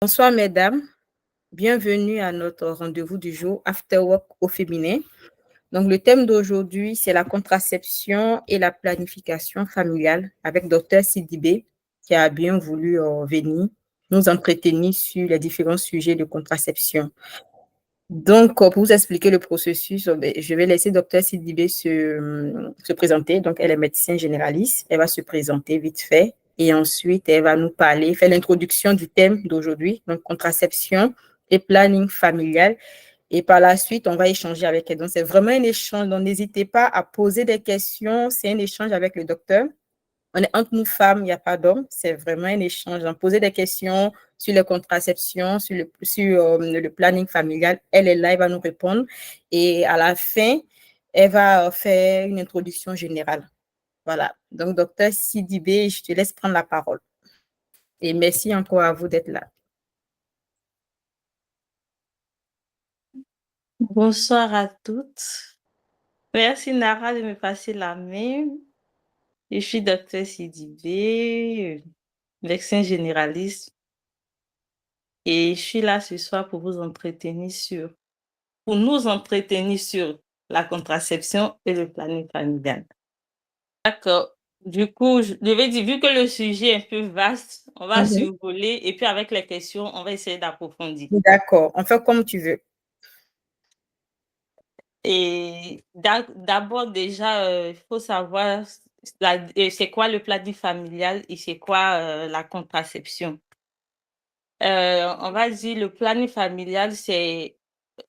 Bonsoir mesdames, bienvenue à notre rendez-vous du jour After Work au féminin. Donc le thème d'aujourd'hui, c'est la contraception et la planification familiale avec Dr Sidibé qui a bien voulu venir nous entretenir sur les différents sujets de contraception. Donc, pour vous expliquer le processus, je vais laisser Dr Sidibé se présenter. Donc, elle est médecin généraliste. Elle va se présenter vite fait. Et ensuite, elle va nous parler, faire l'introduction du thème d'aujourd'hui, donc contraception et planning familial. Et par la suite, on va échanger avec elle. Donc, c'est vraiment un échange. Donc, n'hésitez pas à poser des questions. C'est un échange avec le docteur. On est entre nous femmes, il n'y a pas d'hommes. C'est vraiment un échange. On poser des questions sur les contraceptions, sur le planning familial. Elle est là, elle va nous répondre. Et à la fin, elle va faire une introduction générale. Voilà. Donc, docteur Sidibé, je te laisse prendre la parole. Et merci encore à vous d'être là. Bonsoir à toutes. Merci Nara de me passer la main. Je suis docteur Sidibé, médecin généraliste, et je suis là ce soir pour nous entretenir sur la contraception et le planning familial. D'accord. Du coup, je vais dire, vu que le sujet est un peu vaste, on va survoler et puis avec les questions, on va essayer d'approfondir. D'accord, on fait comme tu veux. Et d'abord, déjà, il faut savoir c'est quoi le planning familial et c'est quoi la contraception. On va dire le planning familial, c'est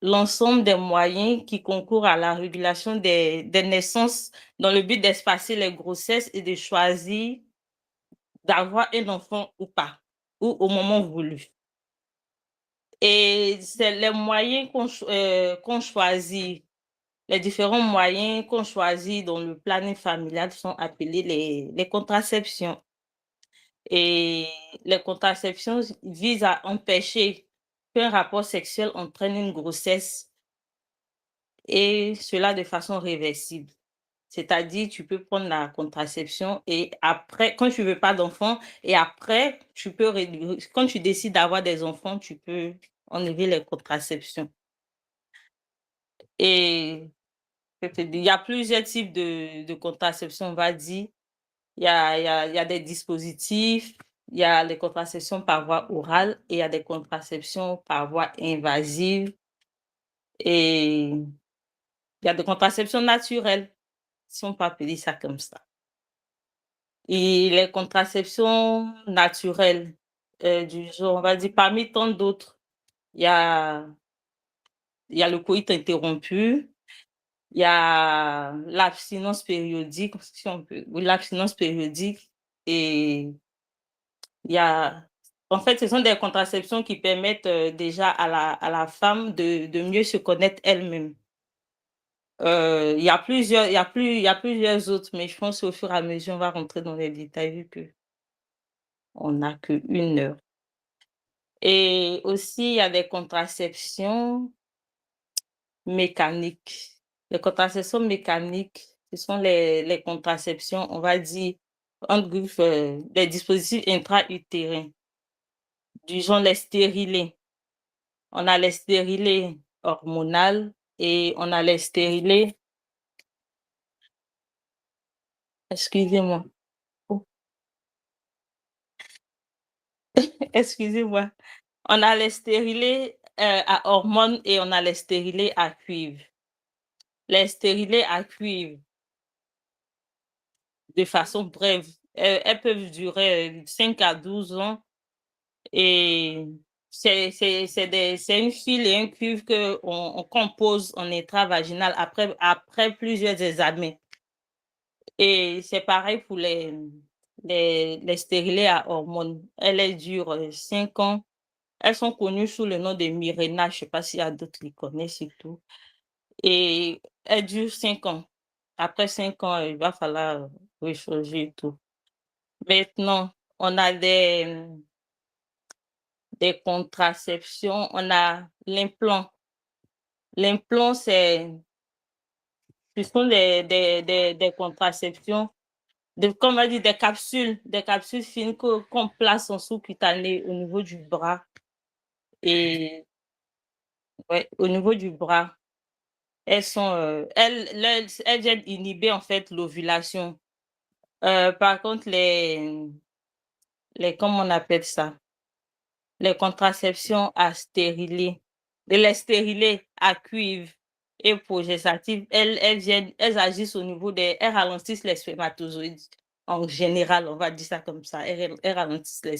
l'ensemble des moyens qui concourent à la régulation des naissances dans le but d'espacer les grossesses et de choisir d'avoir un enfant ou pas, ou au moment voulu. Et c'est les moyens qu'on choisit. Les différents moyens qu'on choisit dans le planning familial sont appelés les contraceptions. Et les contraceptions visent à empêcher qu'un rapport sexuel entraîne une grossesse et cela de façon réversible. C'est-à-dire, tu peux prendre la contraception et après, quand tu veux pas d'enfant, et après, quand tu décides d'avoir des enfants, tu peux enlever les contraceptions. Et il y a plusieurs types de contraception, on va dire. Il y a des dispositifs, il y a les contraceptions par voie orale et il y a des contraceptions par voie invasive. Et il y a des contraceptions naturelles, si on peut appeler ça comme ça. Et les contraceptions naturelles, du genre, on va dire, parmi tant d'autres, il y a, il y a le coït interrompu, il y a l'abstinence périodique, si on peut, oui, l'abstinence périodique, et il y a, en fait, ce sont des contraceptions qui permettent déjà à la femme de mieux se connaître elle-même. Il y a plusieurs autres, mais je pense qu'au fur et à mesure, on va rentrer dans les détails vu que on n'a qu'une heure. Et aussi, il y a des contraceptions mécaniques. Les contraceptions mécaniques, ce sont les contraceptions, on va dire, entre griffes, des dispositifs intra-utérins, du genre les stérilés. On a les stérilés hormonales et on a les stérilés, excusez-moi, oh, excusez-moi. On a les stérilés à hormones et on a les stérilés à cuivre. Les stérilés à cuivre, de façon brève, elles peuvent durer 5 à 12 ans et c'est une file et un cuivre qu'on compose en intravaginal après plusieurs examens. Et c'est pareil pour les stérilés à hormones. Elles durent 5 ans. Elles sont connues sous le nom de Mirena. Je ne sais pas s'il y a d'autres qui connaissent surtout. Et elles durent 5 ans. Après 5 ans, il va falloir rechanger et tout. Maintenant, on a des contraceptions. On a l'implant. L'implant, ce sont des contraceptions comme on va dire, des capsules fines qu'on place en sous-cutané au niveau du bras Et ouais, au niveau du bras, elles viennent inhiber en fait l'ovulation. Par contre, comment on appelle ça? Les contraceptions à stérilet, les stérilés à cuivre et progestatives, elles agissent au niveau elles ralentissent les spermatozoïdes. En général, on va dire ça comme ça, elles ralentissent les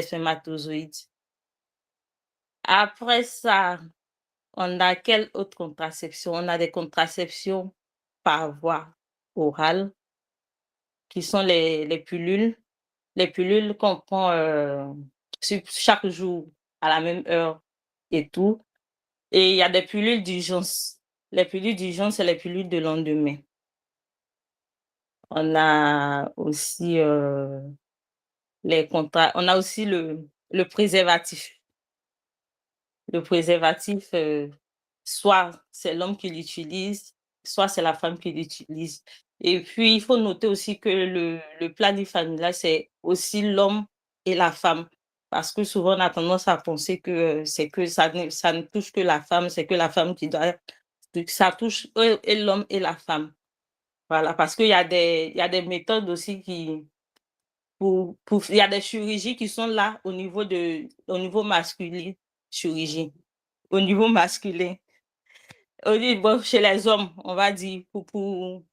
spermatozoïdes. Après ça, on a quelle autre contraception? On a des contraceptions par voie orale, qui sont les pilules. Les pilules qu'on prend chaque jour à la même heure et tout. Et il y a des pilules d'urgence. Les pilules d'urgence, c'est les pilules de lendemain. On a aussi on a aussi le préservatif. Le préservatif, soit c'est l'homme qui l'utilise, soit c'est la femme qui l'utilise. Et puis, il faut noter aussi que le planning familial, c'est aussi l'homme et la femme. Parce que souvent, on a tendance à penser que c'est que ça ne touche que la femme, c'est que la femme qui doit. Ça touche et l'homme et la femme. Voilà, parce il y a des méthodes aussi il y a des chirurgies qui sont là au niveau masculin, chirurgie. Au niveau masculin. Bon, chez les hommes, on va dire, pour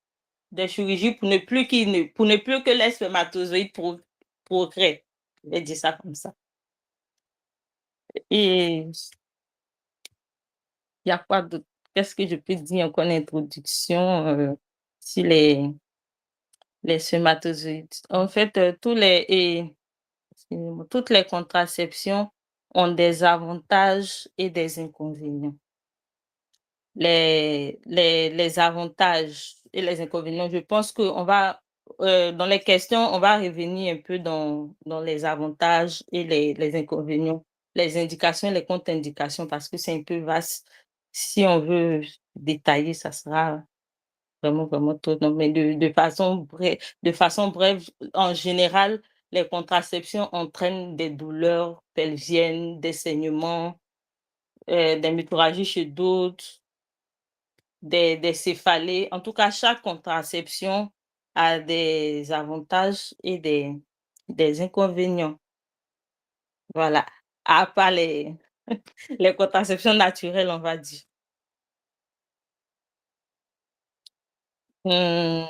des chirurgies pour ne plus que les spermatozoïdes procrèent. Je vais dire ça comme ça. Et il y a quoi d'autre? Qu'est-ce que je peux dire encore en introduction sur les spermatozoïdes? En fait, excusez-moi, toutes les contraceptions ont des avantages et des inconvénients. Les avantages et les inconvénients, je pense qu'on va, dans les questions, on va revenir un peu dans les avantages et les inconvénients, les indications et les contre-indications, parce que c'est un peu vaste. Si on veut détailler, ça sera vraiment, vraiment trop long. Mais de façon brève, en général, les contraceptions entraînent des douleurs pelviennes, des saignements, des hémorragies chez d'autres, des céphalées. En tout cas, chaque contraception a des avantages et des inconvénients. Voilà. À part les contraceptions naturelles, on va dire. Mmh,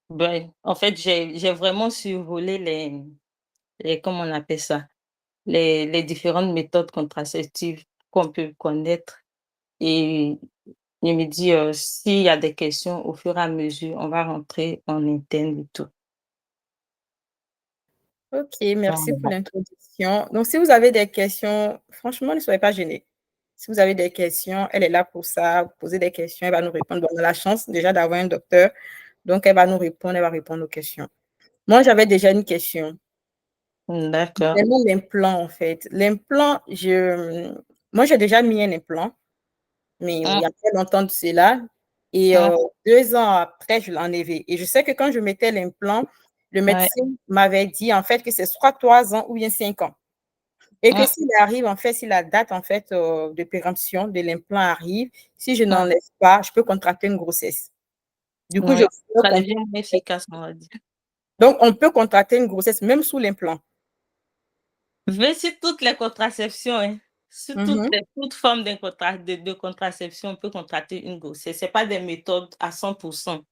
ben, en fait, j'ai vraiment survolé comment on appelle ça? Les différentes méthodes contraceptives qu'on peut connaître et je me dis, s'il y a des questions au fur et à mesure, on va rentrer en interne et tout. Ok, merci pour Voilà. l'introduction. Donc, si vous avez des questions, franchement, ne soyez pas gênés. Si vous avez des questions, elle est là pour ça. Vous posez des questions, elle va nous répondre. Bon, on a la chance déjà d'avoir un docteur, donc elle va nous répondre, elle va répondre aux questions. Moi, j'avais déjà une question. D'accord. C'est mon implant, en fait. Moi, j'ai déjà mis un implant, mais il y Mmh, a très longtemps de cela. Et mmh, 2 ans après, je l'ai enlevé. Et je sais que quand je mettais l'implant, le ouais, médecin m'avait dit, en fait, que c'est soit 3 ans ou bien 5 ans. Et que mmh, s'il arrive, en fait, si la date, en fait, de péremption de l'implant arrive, si je mmh, n'enlève pas, je peux contracter une grossesse. Du coup, je ouais. peux Ça con- devient moins efficace, on va dire. Donc, on peut contracter une grossesse même sous l'implant. Mais sur toutes les contraceptions, hein, sur Mhm. toute forme de contraception, on peut contracter une grossesse. C'est pas des méthodes à 100%.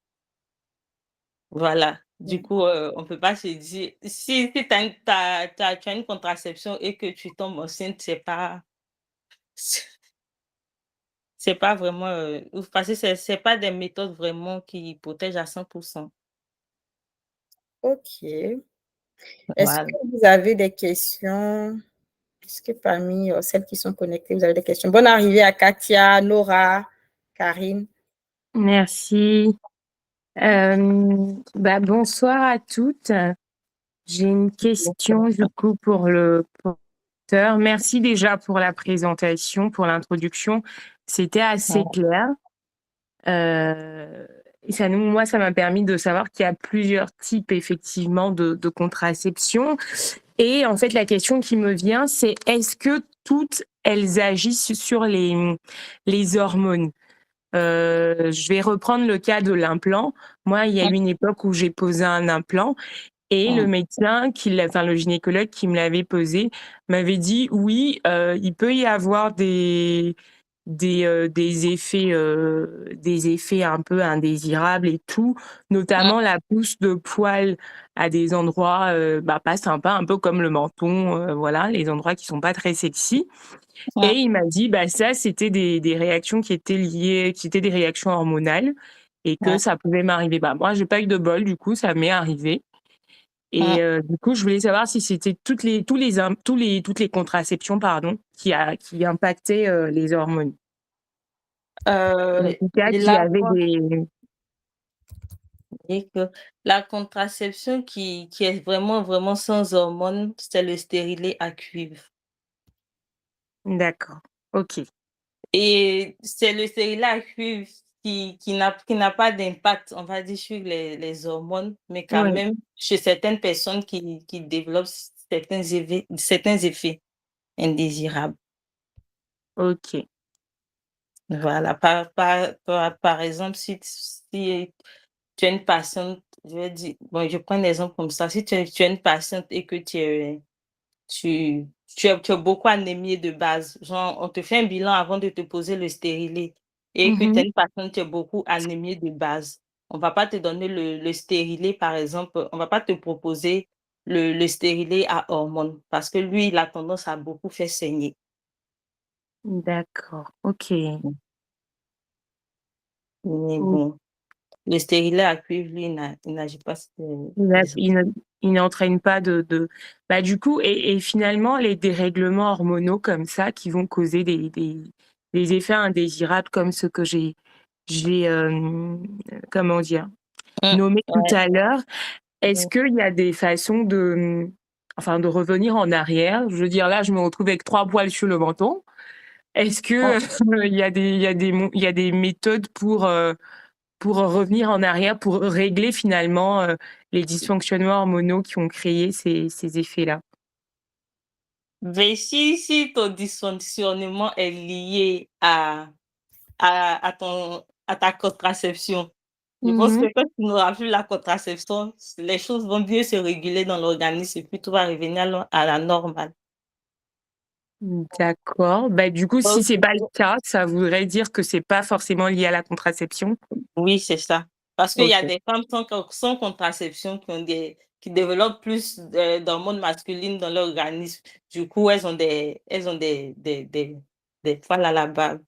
Voilà. Du coup, on peut pas se dire si tu as une contraception et que tu tombes enceinte, c'est pas vraiment, parce que c'est pas des méthodes vraiment qui protègent à 100%. OK. Est-ce Voilà. que vous avez des questions? Est-ce que parmi celles qui sont connectées, vous avez des questions? Bonne arrivée à Katia, Nora, Karine. Merci. Bonsoir à toutes. J'ai une question du coup pour le porteur. Merci déjà pour la présentation, pour l'introduction. C'était assez clair. Et moi, ça m'a permis de savoir qu'il y a plusieurs types effectivement de contraception. Et en fait, la question qui me vient, c'est est-ce que toutes, elles agissent sur les hormones. Je vais reprendre le cas de l'implant. Moi, il y a eu une époque où j'ai posé un implant et le médecin le gynécologue qui me l'avait posé m'avait dit: «Oui, il peut y avoir des effets un peu indésirables et tout, notamment la pousse de poils à des endroits, pas sympas, un peu comme le menton, voilà, les endroits qui sont pas très sexy». Et il m'a dit, ça, c'était des réactions qui étaient des réactions hormonales et que ça pouvait m'arriver. Moi, j'ai pas eu de bol, du coup, ça m'est arrivé. Et du coup, je voulais savoir si c'était toutes les contraceptions, pardon, qui impactaient les hormones. En tout cas, Et qui la avaient fois des. et que la contraception qui est vraiment, vraiment sans hormones, c'est le stérilet à cuivre. D'accord. OK. Et c'est le stérilet à cuivre qui n'a pas d'impact, on va dire, sur les hormones, mais quand Oui. même, chez certaines personnes qui développent certains effets indésirables. OK. Voilà, par exemple, si tu es une patiente, je vais dire, bon, je prends un exemple comme ça. Si tu es une patiente et que tu es beaucoup anémiée de base, genre, on te fait un bilan avant de te poser le stérilet et que tu es Mmh. une patiente, tu es beaucoup anémiée de base, on va pas te donner le stérilet, par exemple, on va pas te proposer le stérilet à hormones parce que lui, il a tendance à beaucoup faire saigner. D'accord. OK. Mais O bon, le stérilet à cuivre, lui, il n'agit pas sur il a les il ne il n'entraîne pas de du coup et finalement les dérèglements hormonaux comme ça qui vont causer des effets indésirables comme ceux que j'ai comment dire? Nommés tout ouais. à l'heure. Est-ce Mmh. qu'il y a des façons enfin de revenir en arrière? Je veux dire là, je me retrouve avec 3 poils sur le menton. Est-ce que, il y a des méthodes pour revenir en arrière, pour régler finalement, les dysfonctionnements hormonaux qui ont créé ces effets-là? Mais si ton dysfonctionnement est lié à ta contraception, je pense Mmh. que quand tu n'auras plus la contraception, les choses vont mieux se réguler dans l'organisme et puis tout va revenir à la normale. D'accord. Du coup, si Donc c'est pas le cas, ça voudrait dire que c'est pas forcément lié à la contraception? oui, c'est ça. Parce qu'il y a OK. des femmes sans contraception qui développent plus d'hormones masculines dans leur organisme. Du coup, elles ont des poils à la barbe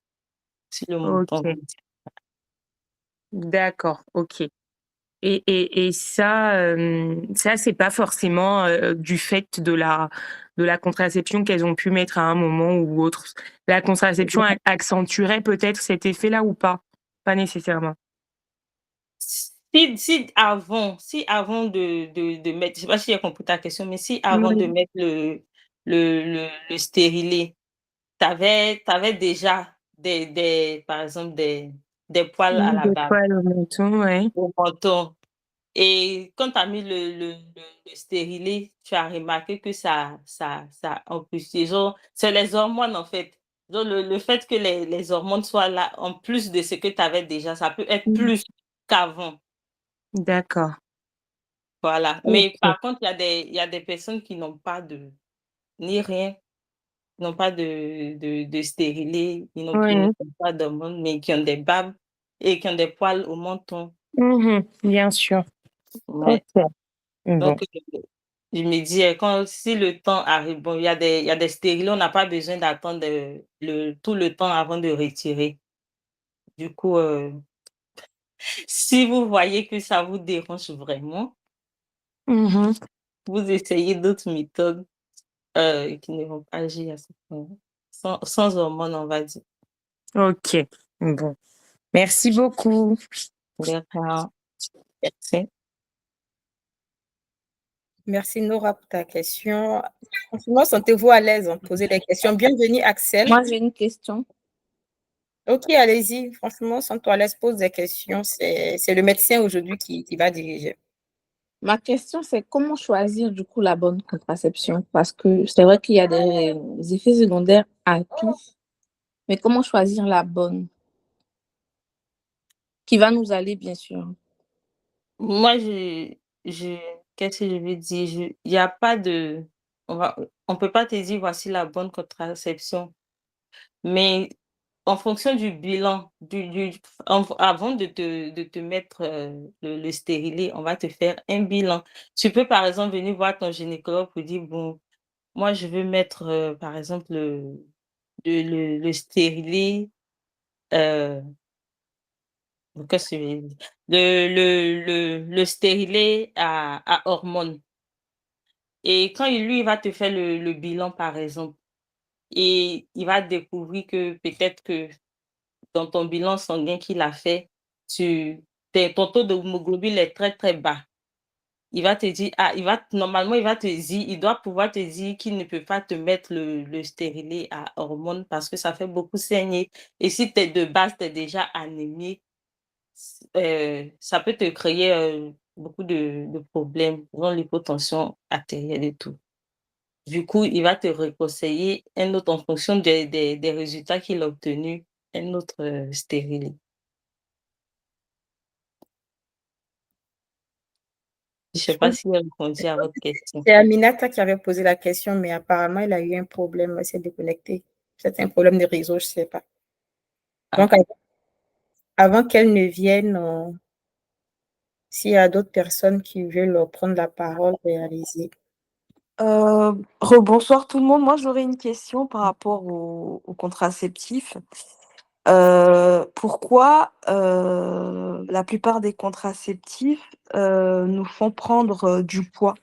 sur le menton. OK. D'accord, OK. Et ça, ça, c'est pas forcément, du fait de la contraception qu'elles ont pu mettre à un moment ou autre. La contraception accentuerait peut-être cet effet-là ou pas? Pas nécessairement? Si avant de mettre, je sais pas si j'ai compris ta question, mais si avant de Oui, mettre le stérilet, tu avais déjà par exemple des poils à oui, la des barbe, poils au menton, ouais. au menton et quand tu as mis le stérilet, tu as remarqué que ça amplifie, genre, c'est les hormones en fait. Genre le fait que les hormones soient là, en plus de ce que tu avais déjà, ça peut être Mmh. plus qu'avant. D'accord. Voilà, mais OK. par contre, il y a des personnes qui n'ont pas ni rien, n'ont pas de stérilet, ils ne Oui. font pas d'hormones, mais qui ont des barbes et qui ont des poils au menton. Mmh. Bien sûr. OK. Ouais, Bon. donc je me dis, si le temps arrive, bon, il y a des stérilés, on n'a pas besoin d'attendre, tout le temps avant de retirer. Du coup, si vous voyez que ça vous dérange vraiment, Mmh. vous essayez d'autres méthodes. Qui ne vont pas agir à ce point. Sans hormones, on va dire. OK. Bon. Merci beaucoup. D'accord, merci. Merci Nora pour ta question. Franchement, sentez-vous à l'aise en poser des questions. Bienvenue Axel. Moi, j'ai une question. Ok, allez-y. Franchement, sens-toi à l'aise, pose des questions. C'est le médecin aujourd'hui qui va diriger. Ma question, c'est comment choisir du coup la bonne contraception? Parce que c'est vrai qu'il y a des effets secondaires à tout, mais comment choisir la bonne qui va nous aller, bien sûr. Moi, je qu'est-ce que je veux dire? Il y a pas de on peut pas te dire: «Voici la bonne contraception». Mais en fonction du bilan, avant de te mettre, le stérilet, on va te faire un bilan. Tu peux, par exemple, venir voir ton gynécologue pour dire: «Bon, moi, je veux mettre, par exemple, le stérilet, heu, qu'est-ce que je vais dire? Le stérilet à hormones» et quand il va te faire le bilan, par exemple, et il va découvrir que peut-être que dans ton bilan sanguin qu'il a fait, ton taux d'hémoglobine est très, très bas. Il va te dire, normalement, il va te dire, il doit pouvoir te dire qu'il ne peut pas te mettre le stérilet à hormones parce que ça fait beaucoup saigner. Et si de base, tu es déjà anémique, ça peut te créer beaucoup de problèmes, dont l'hypotension artérielle et tout. Du coup, il va te reconseiller un autre en fonction des résultats qu'il a obtenus, un autre stérilet. Je ne sais pas si elle répondit à votre question. C'est Aminata qui avait posé la question, mais apparemment, elle a eu un problème, elle s'est déconnectée. C'est un problème de réseau, je ne sais pas. Ah. Donc, avant qu'elle ne vienne, s'il y a d'autres personnes qui veulent prendre la parole, allez-y. Rebonsoir tout le monde. Moi, j'aurais une question par rapport au contraceptif. Pourquoi la plupart des contraceptifs nous font prendre du poids?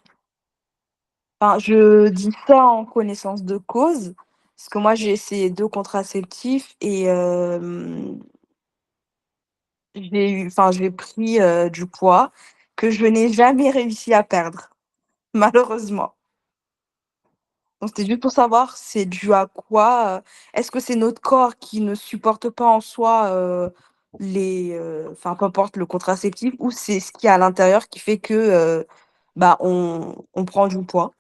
Enfin, je dis ça en connaissance de cause, parce que moi, j'ai essayé 2 contraceptifs et j'ai pris du poids que je n'ai jamais réussi à perdre, malheureusement. Donc c'était juste pour savoir, c'est dû à quoi? Est-ce que c'est notre corps qui ne supporte pas en soi, peu importe le contraceptif ou c'est ce qu'il y a à l'intérieur qui fait que, on prend du poids?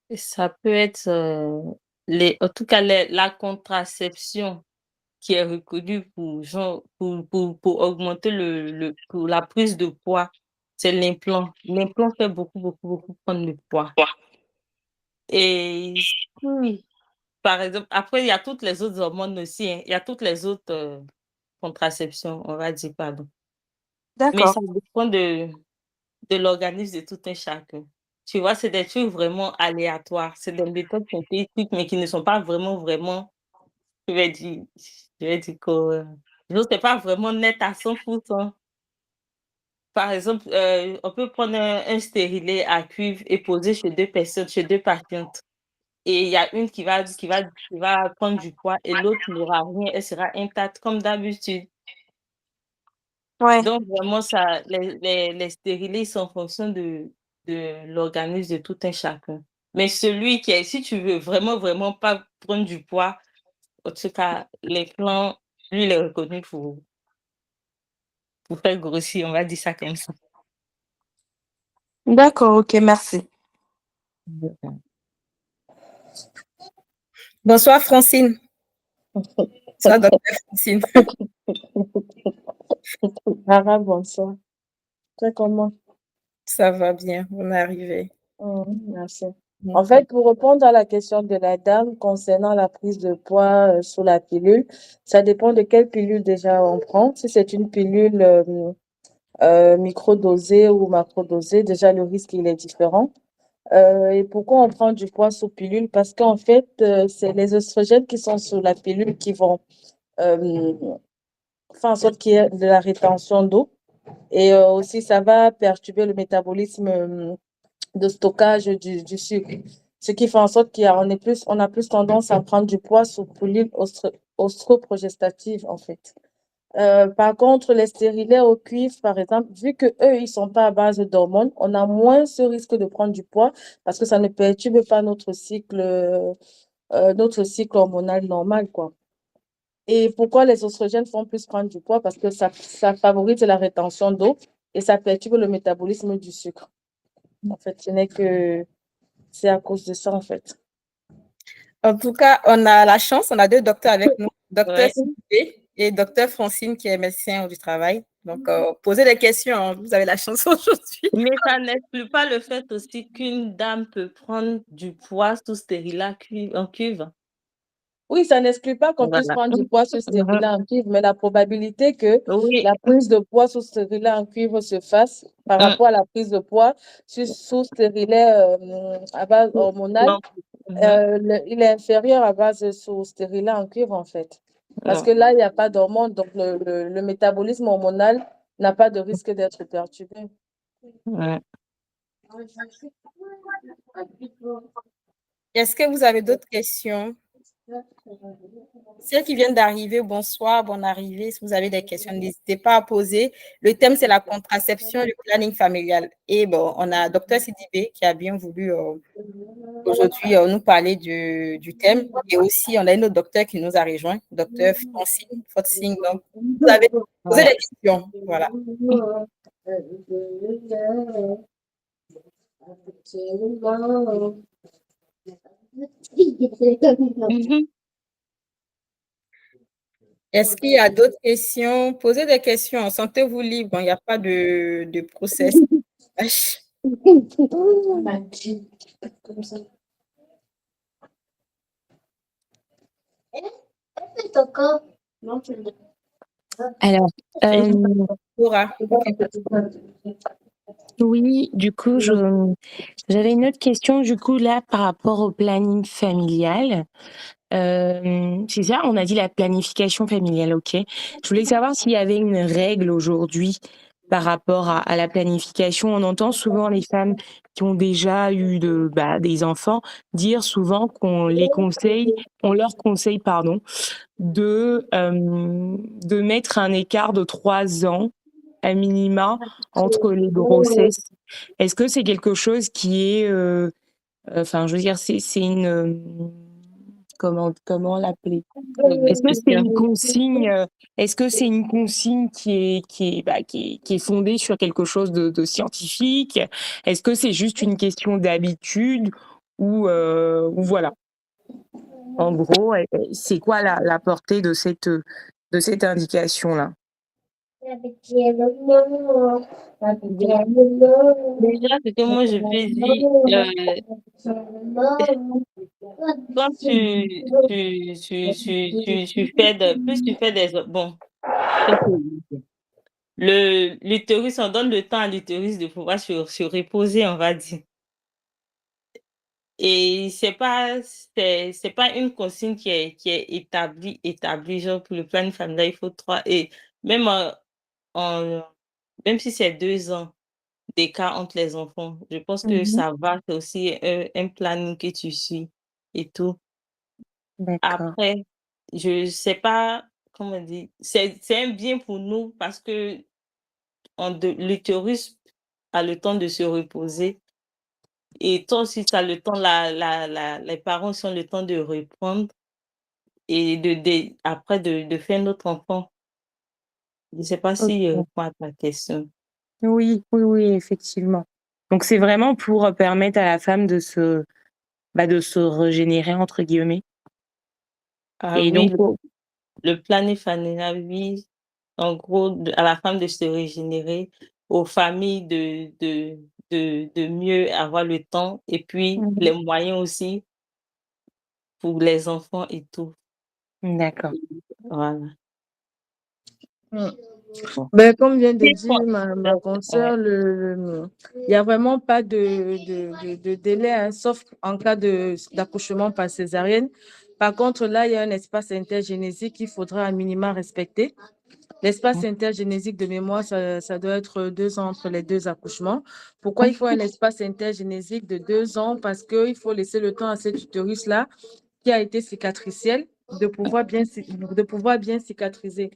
Et ça peut être, en tout cas, la contraception qui est reconnue pour, genre, pour augmenter pour la prise de poids, c'est l'implant. L'implant fait beaucoup, beaucoup, beaucoup prendre le poids. Et oui, par exemple, après, il y a toutes les autres hormones aussi, hein. Il y a toutes les autres contraceptions, on va dire, pardon. Mais D'accord. ça dépend de l'organisme de tout un chacun. Tu vois, c'est des trucs vraiment aléatoires. C'est des méthodes scientifiques, mais qui ne sont pas vraiment, vraiment, je vais dire, c'est pas vraiment net à 100%. Par exemple, on peut prendre un stérilet à cuivre et poser chez 2 personnes, chez 2 patientes. Et il y a une qui va prendre du poids et l'autre n'aura rien, elle sera intacte comme d'habitude. Ouais. Donc vraiment ça les stérilés sont en fonction de l'organisme de tout un chacun. Mais celui qui est si tu veux vraiment, vraiment pas prendre du poids, en tout cas l'implant, lui, il est reconnu pour faire grossir, on va dire ça comme ça. D'accord, OK, merci. Bonsoir, Francine. Bonsoir, docteur Francine. Lara, bonsoir. Toi, comment? Ça va bien, on est arrivé. Merci. En fait, pour répondre à la question de la dame concernant la prise de poids sous la pilule, ça dépend de quelle pilule déjà on prend. Si c'est une pilule microdosée ou macrodosée, déjà le risque il est différent. Et pourquoi on prend du poids sous pilule? Parce qu'en fait, c'est les oestrogènes qui sont sous la pilule qui vont euh, faire en sorte qu'il y ait de la rétention d'eau. Et aussi, ça va perturber le métabolisme de stockage du sucre. Ce qui fait en sorte on a plus tendance à prendre du poids sous pilule ostroprogestative, en fait. Par contre, les stérilets au cuivre, par exemple, vu que eux, ils sont pas à base d'hormones, on a moins ce risque de prendre du poids parce que ça ne perturbe pas notre cycle hormonal normal, quoi. Et pourquoi les oestrogènes font plus prendre du poids? Parce que ça favorise la rétention d'eau et ça perturbe le métabolisme du sucre. En fait, c'est à cause de ça, en fait. En tout cas, on a la chance, on a 2 docteurs avec nous, docteur Ouais. Sidibé et docteur Francine qui est médecin du travail. Donc, posez des questions, hein, vous avez la chance aujourd'hui. Mais ça n'exclut pas le fait aussi qu'une dame peut prendre du poids sous stérilet en cuve. Oui, ça n'exclut pas qu'on puisse Voilà. prendre du poids sous stérilet en cuivre, mais la probabilité que Oui. la prise de poids sous stérilet en cuivre se fasse par rapport à la prise de poids sous stérilet à base hormonale, Donc, il est inférieur à base sous stérilet en cuivre, en fait. Parce que là, il n'y a pas d'hormones, donc le métabolisme hormonal n'a pas de risque d'être perturbé. ouais. Est-ce que vous avez d'autres questions? Ceux qui viennent d'arriver, bonsoir, bonne arrivée. Si vous avez des questions, n'hésitez pas à poser. Le thème, c'est la contraception et le planning familial. Et bon, on a Dr Sidibé qui a bien voulu aujourd'hui nous parler du thème. Et aussi, on a une autre docteur qui nous a rejoint, Dr Francine Fotsing. Donc, vous avez posé des questions. Voilà. Est-ce qu'il y a d'autres questions? Posez des questions. Sentez-vous libre. Il n'y a pas de process. Alors, Laura. oui, du coup, j'avais une autre question, du coup, là, par rapport au planning familial. C'est ça, on a dit la planification familiale, ok. Je voulais savoir s'il y avait une règle aujourd'hui par rapport à la planification. On entend souvent les femmes qui ont déjà eu des enfants dire souvent qu'on leur conseille, de mettre un écart de 3 ans à minima entre les grossesses. Est-ce que c'est quelque chose qui est, je veux dire, c'est une comment l'appeler? Est-ce que c'est une consigne qui est fondée sur quelque chose de scientifique? Est-ce que c'est juste une question d'habitude ou voilà? En gros, c'est quoi la portée de cette indication-là? Déjà, ce que moi je peux dire, quand tu fais plus tu fais bon, l'utérus, on donne le temps à l'utérus de pouvoir se reposer, on va dire. Et c'est pas une consigne qui est établie, genre pour le planning familial, il faut 3 et même même si c'est 2 ans d'écart entre les enfants, je pense que ça va, c'est aussi un planning que tu suis et tout. D'accord. Après, je sais pas comment dire, c'est un bien pour nous parce que l'utérus a le temps de se reposer et toi aussi tu as le temps, les parents aussi ont le temps de reprendre et après de faire notre enfant. Je sais pas si je OK. réponds à ta question. Oui, effectivement. Donc c'est vraiment pour permettre à la femme de se «régénérer» entre guillemets Ah et oui, donc le planning familial, oui, en gros, à la femme de se régénérer, aux familles de mieux avoir le temps et puis les moyens aussi pour les enfants et tout. D'accord. Voilà. Ben, comme vient de Et dire ma consoeur, il n'y a vraiment pas de délai, hein, sauf en cas d'accouchement par césarienne. Par contre, là, il y a un espace intergénésique qu'il faudra à minima respecter. L'espace intergénésique de mémoire, ça doit être 2 ans entre les 2 accouchements. Pourquoi il faut un espace intergénésique de 2 ans? Parce qu'il faut laisser le temps à cet utérus-là, qui a été cicatriciel, de pouvoir bien cicatriser.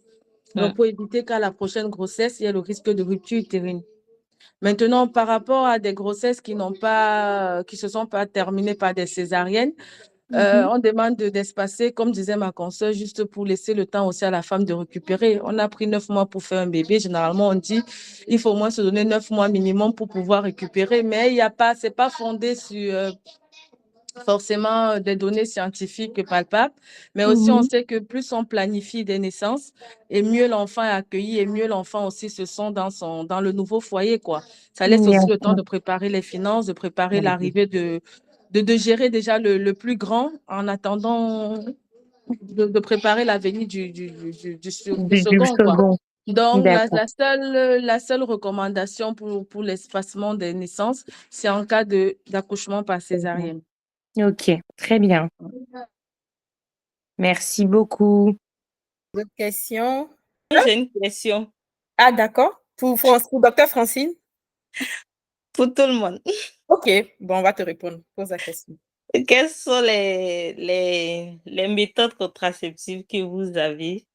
Donc, pour éviter qu'à la prochaine grossesse, il y ait le risque de rupture utérine. Maintenant, par rapport à des grossesses qui se sont pas terminées par des césariennes, On demande d'espacer, comme disait ma consoeur, juste pour laisser le temps aussi à la femme de récupérer. On a pris 9 mois pour faire un bébé. Généralement, on dit il faut au moins se donner 9 mois minimum pour pouvoir récupérer. Mais il y a pas, c'est pas fondé sur forcément des données scientifiques palpables. Mais aussi, on sait que plus on planifie des naissances, et mieux l'enfant est accueilli, et mieux l'enfant aussi se sent dans le nouveau foyer, quoi. Ça laisse aussi le temps de préparer les finances, de préparer l'arrivée de gérer déjà le plus grand en attendant de préparer la venue du second, quoi. second. Donc, D'accord. la seule recommandation pour l'espacement des naissances, c'est en cas d'accouchement par césarienne. Ok, très bien. Merci beaucoup. D'autres questions? J'ai une question Ah, d'accord. Pour Dr. Francine? pour tout le monde. Ok, bon, on va te répondre. Pose la question. Quelles sont les méthodes contraceptives que vous avez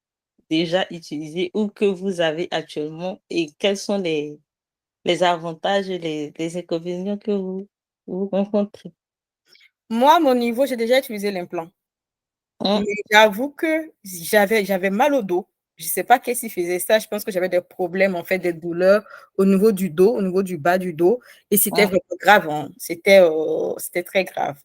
déjà utilisées ou que vous avez actuellement et quels sont les avantages et les inconvénients que vous rencontrez? Moi, à mon niveau, j'ai déjà utilisé l'implant. Hein? Mais j'avoue que j'avais mal au dos. Je ne sais pas qu'est-ce qui faisait ça. Je pense que j'avais des problèmes, en fait, des douleurs au niveau du dos, au niveau du bas du dos. Et c'était Hein? vraiment grave. Hein. C'était très grave.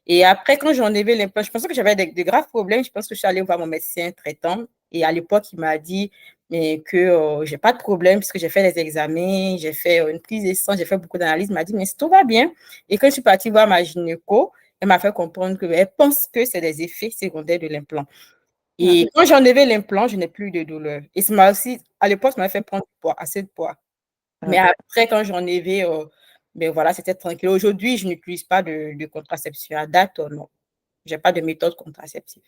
Et après, quand j'ai enlevé l'implant, je pensais que j'avais de graves problèmes. Je pense que je suis allée voir mon médecin traitant. Et à l'époque, il m'a dit mais que je n'ai pas de problème puisque j'ai fait des examens, j'ai fait une prise de sang, j'ai fait beaucoup d'analyses. Il m'a dit, mais tout va bien. Et quand je suis partie voir ma gynéco, elle m'a fait comprendre qu'elle pense que c'est des effets secondaires de l'implant. Et quand j'ai enlevé l'implant, je n'ai plus de douleur. Et ça m'a aussi, à l'époque, ça m'a fait prendre du poids, assez de poids. Mais après, quand j'ai enlevé, ben voilà, c'était tranquille. Aujourd'hui, je n'utilise pas de contraception. À date, non. Je n'ai pas de méthode contraceptive.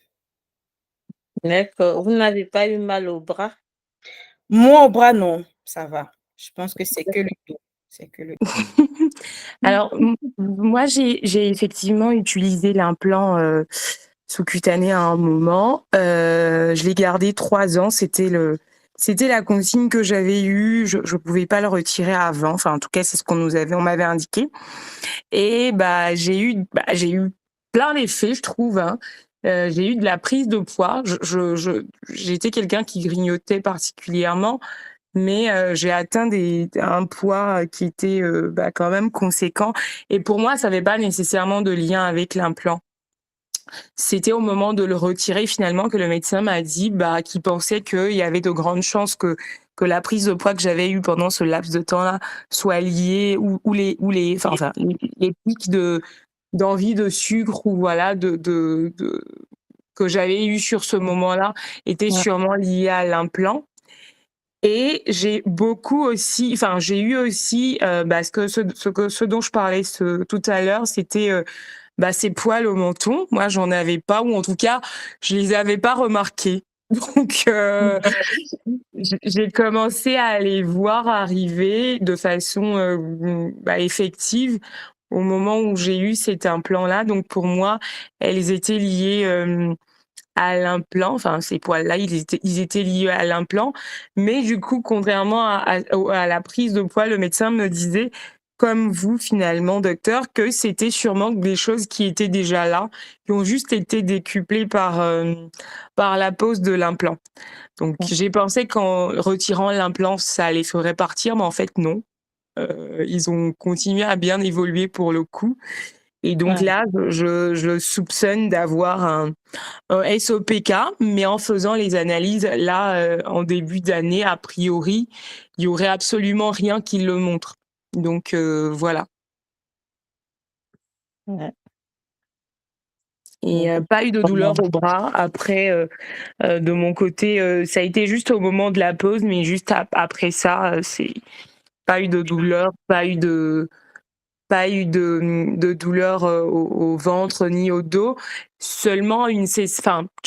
D'accord. Vous n'avez pas eu mal au bras? Moi, au bras, non, ça va. Je pense que c'est que le dos. C'est que le dos. Alors, moi, j'ai effectivement utilisé l'implant sous-cutané à un moment. Je l'ai gardé 3 ans. C'était la consigne que j'avais eue. Je pouvais pas le retirer avant. Enfin, en tout cas, c'est ce on m'avait indiqué. Et j'ai eu plein d'effets, je trouve. Hein. J'ai eu de la prise de poids. J'étais quelqu'un qui grignotait particulièrement, mais j'ai atteint un poids qui était quand même conséquent. Et pour moi, ça n'avait pas nécessairement de lien avec l'implant. C'était au moment de le retirer finalement que le médecin m'a dit qu'il pensait qu'il y avait de grandes chances que la prise de poids que j'avais eue pendant ce laps de temps-là soit liée ou les pics d'envie de sucre ou voilà que j'avais eu sur ce moment-là étaient sûrement liés à l'implant. Et j'ai eu aussi ce dont je parlais tout à l'heure, c'était ces poils au menton. Moi, j'en avais pas, ou en tout cas, je les avais pas remarqués. Donc, j'ai commencé à les voir arriver de façon effective au moment où j'ai eu cet implant-là. Donc, pour moi, elles étaient liées à l'implant. Enfin, ces poils-là, ils étaient liés à l'implant. Mais du coup, contrairement à la prise de poids, le médecin me disait, comme vous finalement, docteur, que c'était sûrement des choses qui étaient déjà là, qui ont juste été décuplées par la pose de l'implant. Donc, j'ai pensé qu'en retirant l'implant, ça les ferait partir, mais en fait, non. Ils ont continué à bien évoluer pour le coup. Et donc là, je soupçonne d'avoir un SOPK, mais en faisant les analyses, là, en début d'année, a priori, il y aurait absolument rien qui le montre. Donc, voilà. Ouais. Et pas eu de douleur au bras. Après, de mon côté, ça a été juste au moment de la pause, mais juste après ça, c'est pas eu de douleur, pas eu de douleur au ventre ni au dos. Seulement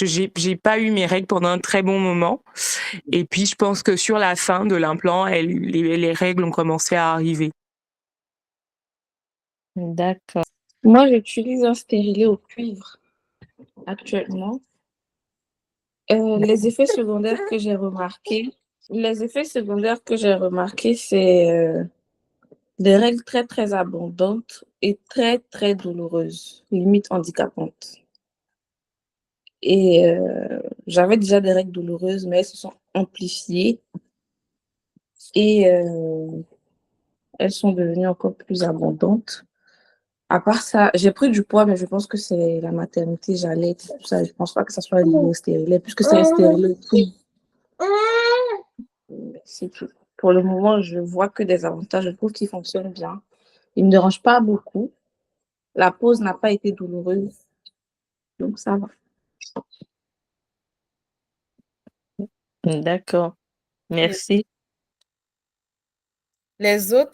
j'ai pas eu mes règles pendant un très bon moment. Et puis, je pense que sur la fin de l'implant, les règles ont commencé à arriver. D'accord. Moi, j'utilise un stérilet au cuivre actuellement. Les effets secondaires que j'ai remarqués, c'est des règles très, très abondantes et très, très douloureuses, limite handicapantes. Et j'avais déjà des règles douloureuses, mais elles se sont amplifiées et elles sont devenues encore plus abondantes. À part ça, j'ai pris du poids, mais je pense que c'est la maternité, j'allais, tout ça. Je pense pas que ça soit lié au stérilet, puisque c'est un stérilet. C'est tout. Pour le moment, je vois que des avantages. Je trouve qu'il fonctionne bien. Il me dérange pas beaucoup. La pause n'a pas été douloureuse, donc ça va. D'accord. Merci. Les autres.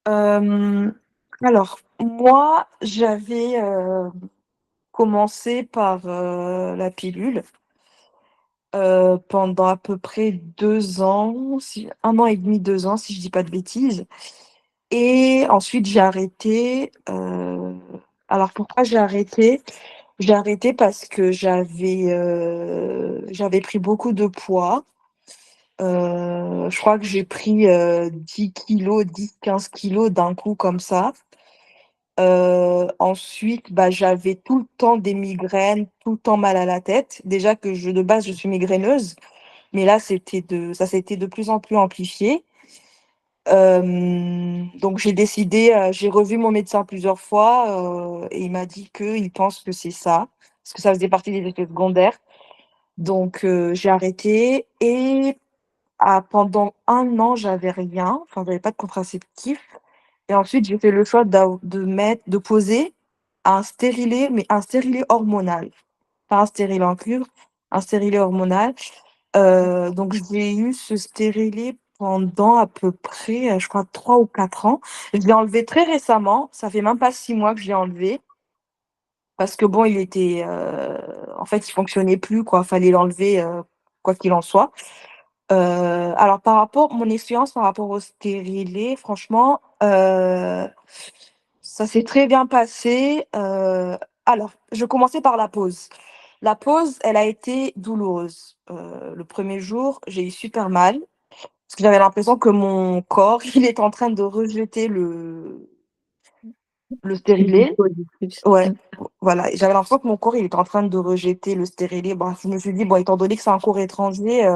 Alors, moi, j'avais commencé par la pilule pendant à peu près 2 ans, 1 an et demi, 2 ans, si je dis pas de bêtises. Et ensuite, j'ai arrêté. Alors, pourquoi j'ai arrêté? J'ai arrêté parce que j'avais pris beaucoup de poids. Je crois que j'ai pris 10 kilos, 10-15 kilos d'un coup comme ça. Ensuite, bah, j'avais tout le temps des migraines, tout le temps mal à la tête. Déjà que de base, je suis migraineuse, mais là, ça s'était de plus en plus amplifié. Donc j'ai revu mon médecin plusieurs fois, et il m'a dit qu'il pense que c'est ça, parce que ça faisait partie des effets secondaires. Donc j'ai arrêté et pendant 1 an, j'avais rien, enfin, j'avais pas de contraceptif. Et ensuite, j'ai fait le choix de poser un stérilet, mais un stérilet hormonal. Pas un stérilet en cuivre, un stérilet hormonal. Donc j'ai eu ce stérilet pendant à peu près, je crois 3 ou 4 ans. Je l'ai enlevé très récemment, ça fait même pas 6 mois que je l'ai enlevé parce que bon, en fait, il fonctionnait plus quoi, fallait l'enlever, quoi qu'il en soit. Alors mon expérience par rapport au stérilet, franchement, ça s'est très bien passé. Alors, je commençais par la pause. La pause, elle a été douloureuse. Le premier jour, j'ai eu super mal parce que j'avais l'impression que mon corps, il est en train de rejeter le stérilet. Ouais, voilà. J'avais l'impression que mon corps, il est en train de rejeter le stérilet. Bon, je me suis dit: «Bon, étant donné que c'est un corps étranger,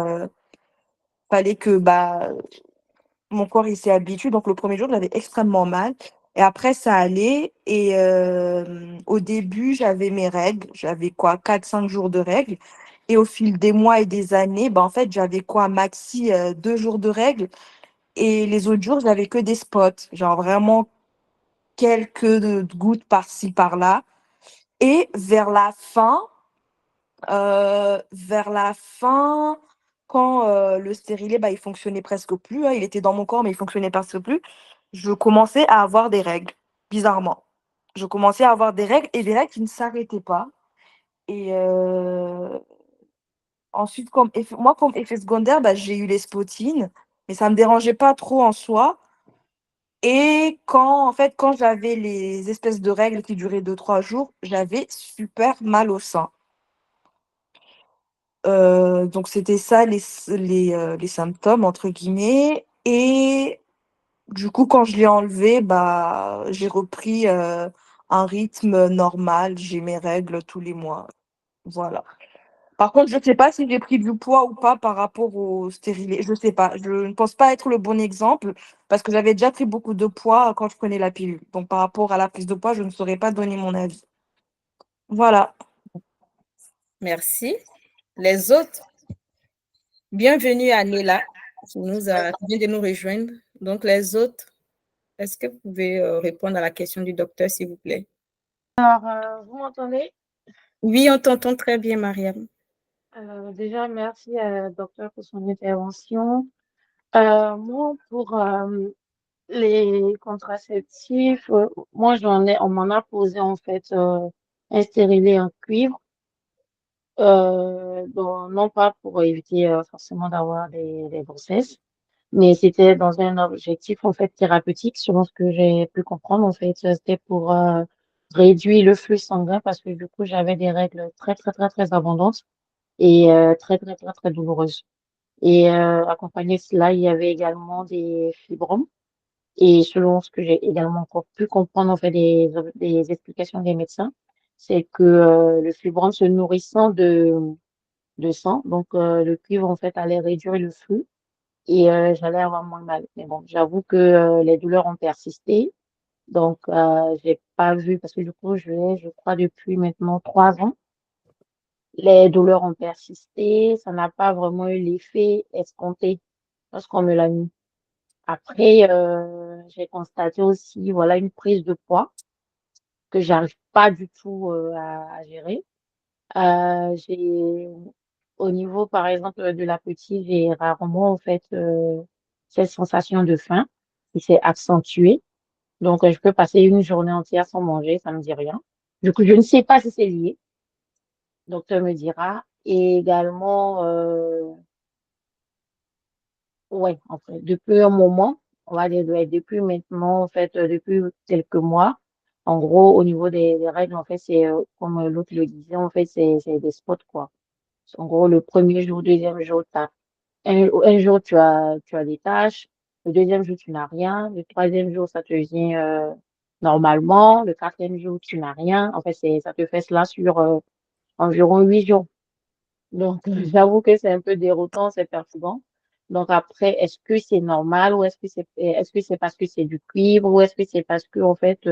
fallait que, bah, mon corps, il s'y habitue». Donc le premier jour, j'avais extrêmement mal et après ça allait et au début, j'avais mes règles. J'avais quoi? 4-5 jours de règles et au fil des mois et des années, bah, en fait, j'avais quoi? Maxi, 2 jours de règles et les autres jours, j'avais que des spots. Genre vraiment quelques gouttes par-ci par-là et vers la fin, quand, le stérilet, bah, il fonctionnait presque plus, hein, il était dans mon corps, mais il fonctionnait presque plus, je commençais à avoir des règles, bizarrement. Je commençais à avoir des règles et des règles qui ne s'arrêtaient pas et ensuite comme effet secondaire, bah, j'ai eu les spottines, mais ça me dérangeait pas trop en soi et quand j'avais les espèces de règles qui duraient 2-3 jours, j'avais super mal au sein. Donc c'était ça les «symptômes» entre guillemets et du coup, quand je l'ai enlevé, bah, j'ai repris, un rythme normal. J'ai mes règles tous les mois, voilà. Par contre, je ne sais pas si j'ai pris du poids ou pas par rapport au stérilet, je sais pas. Je ne pense pas être le bon exemple parce que j'avais déjà pris beaucoup de poids quand je prenais la pilule. Donc par rapport à la prise de poids, je ne saurais pas donner mon avis. Voilà. Merci. Les autres, bienvenue à Nela qui vient de nous rejoindre. Donc, les autres, est-ce que vous pouvez répondre à la question du docteur, s'il vous plaît? Vous m'entendez? Oui, on t'entend très bien, Mariam. Déjà, merci docteur pour son intervention. Moi, pour les contraceptifs, moi on m'en a posé en fait un stérilet en cuivre, bon, non pas pour éviter forcément d'avoir des grossesses, mais c'était dans un objectif en fait thérapeutique, selon ce que j'ai pu comprendre en fait, c'était pour réduire le flux sanguin parce que du coup j'avais des règles très très très très abondantes et très très très très douloureuses. Et accompagné de cela, il y avait également des fibromes. Et selon ce que j'ai également pu comprendre en fait des explications des médecins, c'est que le fibrome se nourrissant de sang, donc le cuivre, en fait, allait réduire le flux et j'allais avoir moins mal. Mais bon, j'avoue que les douleurs ont persisté. Donc, j'ai pas vu, parce que du coup, je crois, depuis maintenant 3 ans, les douleurs ont persisté. Ça n'a pas vraiment eu l'effet escompté lorsqu'on me l'a mis. Après, j'ai constaté aussi, voilà, une prise de poids que j'arrive pas du tout à gérer. J'ai, au niveau, par exemple, de l'appétit, j'ai rarement, en fait, cette sensation de faim qui s'est accentuée. Donc, je peux passer une journée entière sans manger, ça me dit rien. Du coup, je ne sais pas si c'est lié. Le docteur me dira. Et également, ouais, en fait, depuis un moment, on va dire ouais, depuis maintenant, en fait, depuis quelques mois, en gros, au niveau des règles, en fait, c'est comme l'autre le disait, en fait, c'est des spots, quoi. En gros, le premier jour, deuxième jour, un jour, tu as des tâches. Le deuxième jour, tu n'as rien. Le troisième jour, ça te vient normalement. Le quatrième jour, tu n'as rien. En fait, ça te fait cela sur environ 8 jours. Donc, j'avoue que c'est un peu déroutant, c'est perturbant. Donc après, est-ce que c'est normal ou est-ce que c'est parce que c'est du cuivre ou est-ce que c'est parce que en fait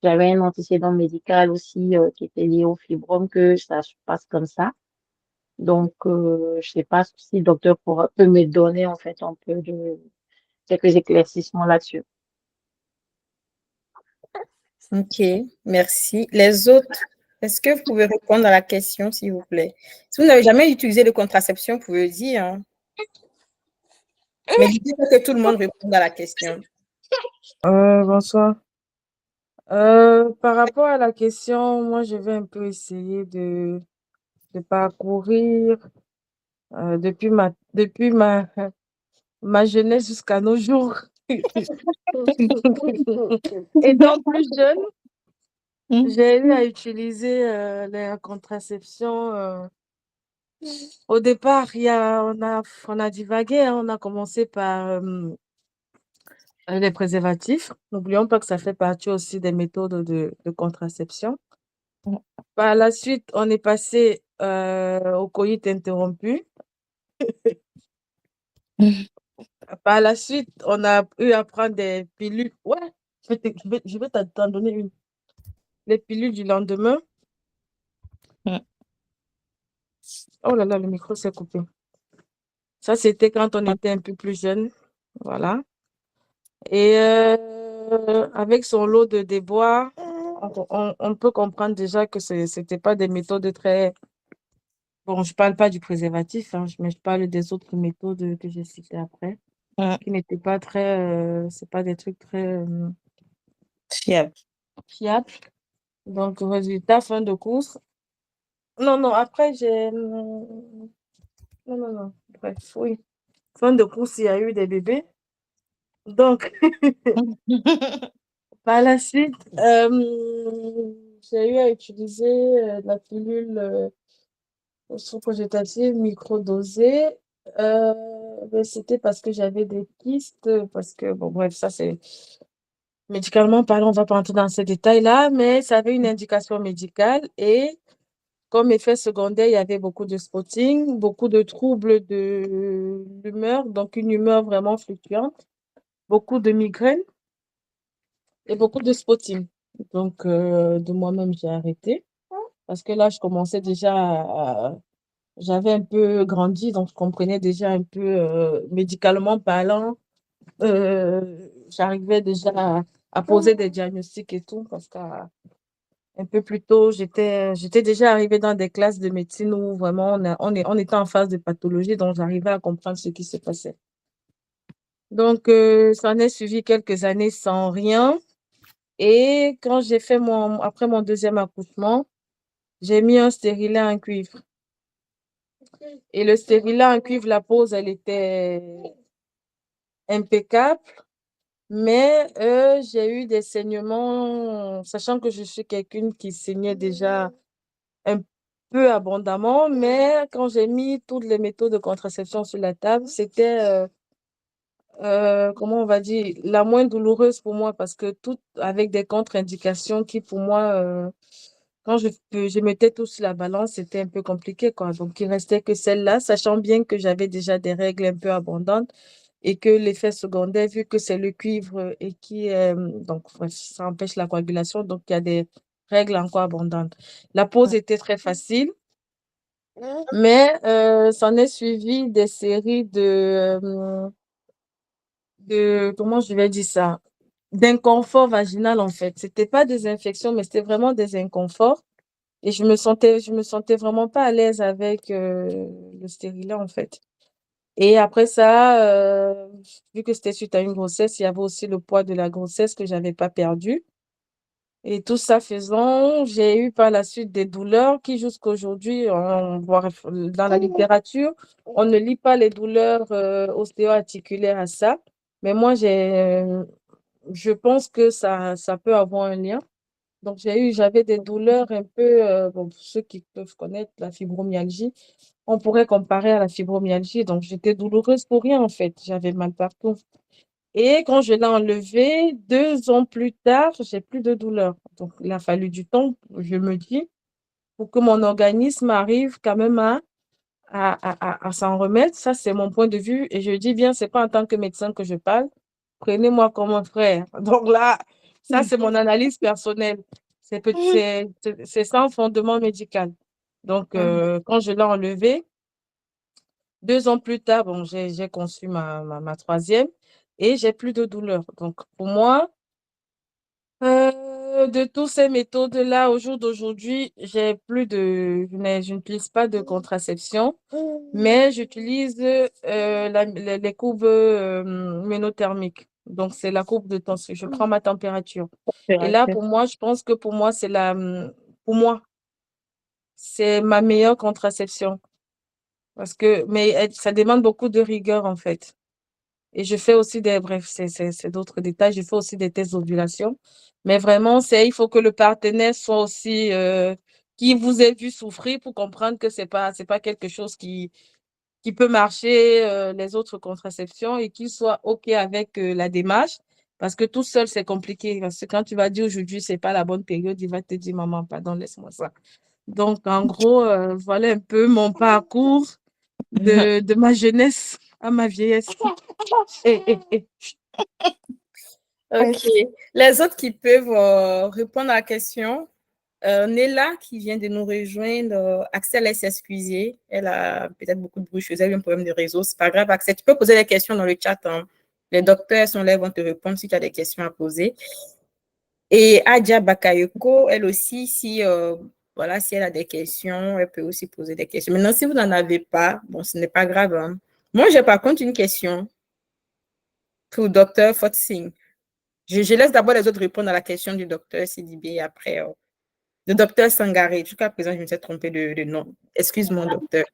j'avais un antécédent médical aussi qui était lié au fibrome que ça se passe comme ça. Donc je sais pas si le docteur peut me donner en fait un peu de quelques éclaircissements là-dessus. Ok, merci. Les autres, est-ce que vous pouvez répondre à la question, s'il vous plaît? Si vous n'avez jamais utilisé de contraception, vous pouvez le dire, hein. Mais l'idée, c'est que tout le monde réponde à la question. Bonsoir. Par rapport à la question, moi, je vais un peu essayer de parcourir depuis ma jeunesse jusqu'à nos jours. Étant plus jeune, j'ai eu à utiliser la contraception. Au départ, on a divagué, hein, on a commencé par les préservatifs. N'oublions pas que ça fait partie aussi des méthodes de contraception. Par la suite, on est passé au coït interrompu. Par la suite, on a eu à prendre des pilules. Ouais, je vais t'en donner une. Les pilules du lendemain. Oh là là, le micro s'est coupé. Ça, c'était quand on était un peu plus jeune. Voilà. Et avec son lot de déboires, on peut comprendre déjà que c'était pas des méthodes très... Bon, je parle pas du préservatif, hein, mais je parle des autres méthodes que j'ai citées après, qui n'étaient pas très... c'est pas des trucs très Fiable. fiables. Donc, résultat, fin de course. Non, non, après, Non, non, non. Bref, oui. Fin de course, il y a eu des bébés. Donc, par la suite, j'ai eu à utiliser la pilule sous-progestative microdosée. Mais c'était parce que j'avais des kystes, parce que, bon, bref, ça c'est médicalement parlant, on va pas entrer dans ces détails-là, mais ça avait une indication médicale et comme effet secondaire, il y avait beaucoup de spotting, beaucoup de troubles de l'humeur, donc une humeur vraiment fluctuante, beaucoup de migraines et beaucoup de spotting. Donc, de moi-même, j'ai arrêté parce que là, je commençais déjà j'avais un peu grandi, donc je comprenais déjà un peu médicalement parlant. J'arrivais déjà à poser des diagnostics et tout parce qu'un peu plus tôt, j'étais déjà arrivée dans des classes de médecine où vraiment on était en phase de pathologie, donc j'arrivais à comprendre ce qui se passait. Donc, ça en est suivi quelques années sans rien. Et quand j'ai fait après mon deuxième accouchement, j'ai mis un stérilet en cuivre. Et le stérilet en cuivre, la pose, elle était impeccable. Mais j'ai eu des saignements, sachant que je suis quelqu'un qui saignait déjà un peu abondamment, mais quand j'ai mis toutes les méthodes de contraception sur la table, c'était, comment on va dire, la moins douloureuse pour moi parce que tout avec des contre-indications qui pour moi quand je mettais tout sur la balance, c'était un peu compliqué, quoi. Donc, il restait que celle-là, sachant bien que j'avais déjà des règles un peu abondantes et que l'effet secondaire, vu que c'est le cuivre et donc, bref, ça empêche la coagulation, donc il y a des règles encore abondantes. La pause était très facile, mais s'en est suivi des séries comment je vais dire ça, d'inconfort vaginal, en fait. C'était pas des infections, mais c'était vraiment des inconforts. Et je me sentais vraiment pas à l'aise avec le stérilet, en fait. Et après ça, vu que c'était suite à une grossesse, il y avait aussi le poids de la grossesse que j'avais pas perdu. Et tout ça faisant, j'ai eu par la suite des douleurs qui jusqu'aujourd'hui, on voit dans la littérature, on ne lit pas les douleurs ostéo-articulaires à ça. Mais moi, je pense que ça peut avoir un lien. Donc, j'avais des douleurs un peu, bon, pour ceux qui peuvent connaître la fibromyalgie, on pourrait comparer à la fibromyalgie. Donc, j'étais douloureuse pour rien, en fait. J'avais mal partout. Et quand je l'ai enlevé, 2 ans plus tard, j'ai plus de douleur. Donc, il a fallu du temps, je me dis, pour que mon organisme arrive quand même à s'en remettre. Ça, c'est mon point de vue. Et je dis bien, c'est pas en tant que médecin que je parle. Prenez-moi comme un frère. Donc là, ça, c'est mon analyse personnelle. C'est sans fondement médical. Donc, quand je l'ai enlevé, 2 ans plus tard, bon, j'ai conçu ma troisième et j'ai plus de douleur. Donc, pour moi, de toutes ces méthodes-là, au jour d'aujourd'hui, je n'utilise pas de contraception, mais j'utilise les courbes ménothermiques. Donc, c'est la courbe de tension. Je prends ma température. Et là, pour moi, je pense que pour moi, c'est ma meilleure contraception. Mais ça demande beaucoup de rigueur, en fait. Et je fais aussi bref, c'est d'autres détails. Je fais aussi des tests d'ovulation. Mais vraiment, il faut que le partenaire soit aussi, qui vous ait vu souffrir pour comprendre que c'est pas quelque chose qui peut marcher, les autres contraceptions et qu'il soit OK avec la démarche. Parce que tout seul, c'est compliqué. Parce que quand tu vas dire aujourd'hui, c'est pas la bonne période, il va te dire, maman, pardon, laisse-moi ça. Donc, en gros, voilà un peu mon parcours de ma jeunesse à ma vieillesse. OK. Les autres qui peuvent répondre à la question, Nella qui vient de nous rejoindre, Axel laisse s'excuser. Elle a peut-être beaucoup de bruit chez elle, un problème de réseau. C'est pas grave, Axel. Tu peux poser des questions dans le chat. Hein. Les docteurs sont là, ils vont te répondre si tu as des questions à poser. Et Adja Bakayoko, elle aussi, si elle a des questions, elle peut aussi poser des questions. Maintenant, si vous n'en avez pas, bon, ce n'est pas grave. Hein. Moi, j'ai par contre une question pour le docteur Fotsing. Je laisse d'abord les autres répondre à la question du docteur Sidibé et après le docteur Sangaré. Jusqu'à présent, je me suis trompée de nom. Excuse-moi, docteur.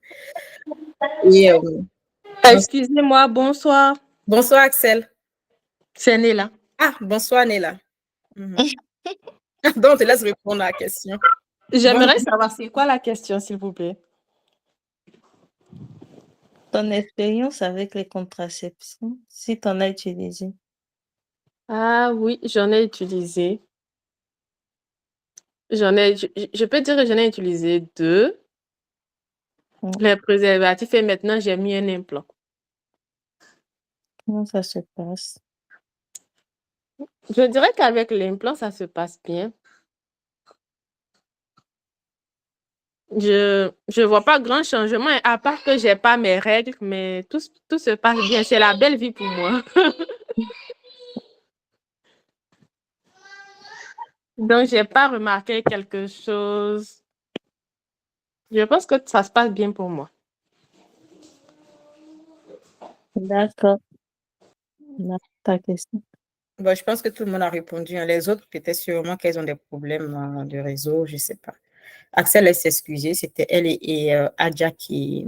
Et, Excusez-moi, bonsoir. bonsoir, Axel. C'est Néla. Ah, bonsoir, Néla. Donc, je te laisse répondre à la question. J'aimerais savoir, c'est quoi la question, s'il vous plaît? Ton expérience avec les contraceptions, si tu en as utilisé. Ah oui, j'en ai utilisé. Je peux dire que j'en ai utilisé 2. Les préservatifs et maintenant j'ai mis un implant. Comment ça se passe? Je dirais qu'avec l'implant, ça se passe bien. Je vois pas grand changement, à part que j'ai pas mes règles, mais tout se passe bien. C'est la belle vie pour moi. Donc, j'ai pas remarqué quelque chose. Je pense que ça se passe bien pour moi. D'accord. Ta question. Bon, je pense que tout le monde a répondu. Hein. Les autres, peut-être sûrement qu'elles ont des problèmes de réseau, je ne sais pas. Axel laisse s'excuser, c'était elle et Adja qui...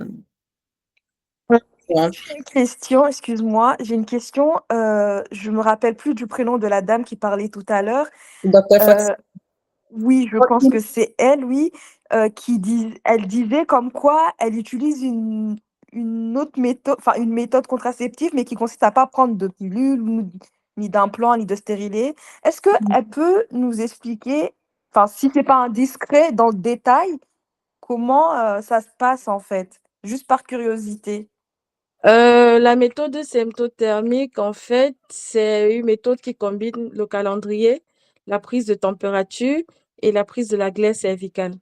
Question, excuse-moi, j'ai une question. Je me rappelle plus du prénom de la dame qui parlait tout à l'heure. Docteur Fox. Oui, je pense que c'est elle, oui, elle disait comme quoi elle utilise une autre méthode, enfin une méthode contraceptive, mais qui consiste à pas prendre de pilule, ni d'implant, ni de stérilet. Est-ce qu'elle peut nous expliquer Enfin, si c'est pas indiscret, dans le détail, comment ça se passe en fait? Juste par curiosité. La méthode symptothermique, en fait, c'est une méthode qui combine le calendrier, la prise de température et la prise de la glaise cervicale.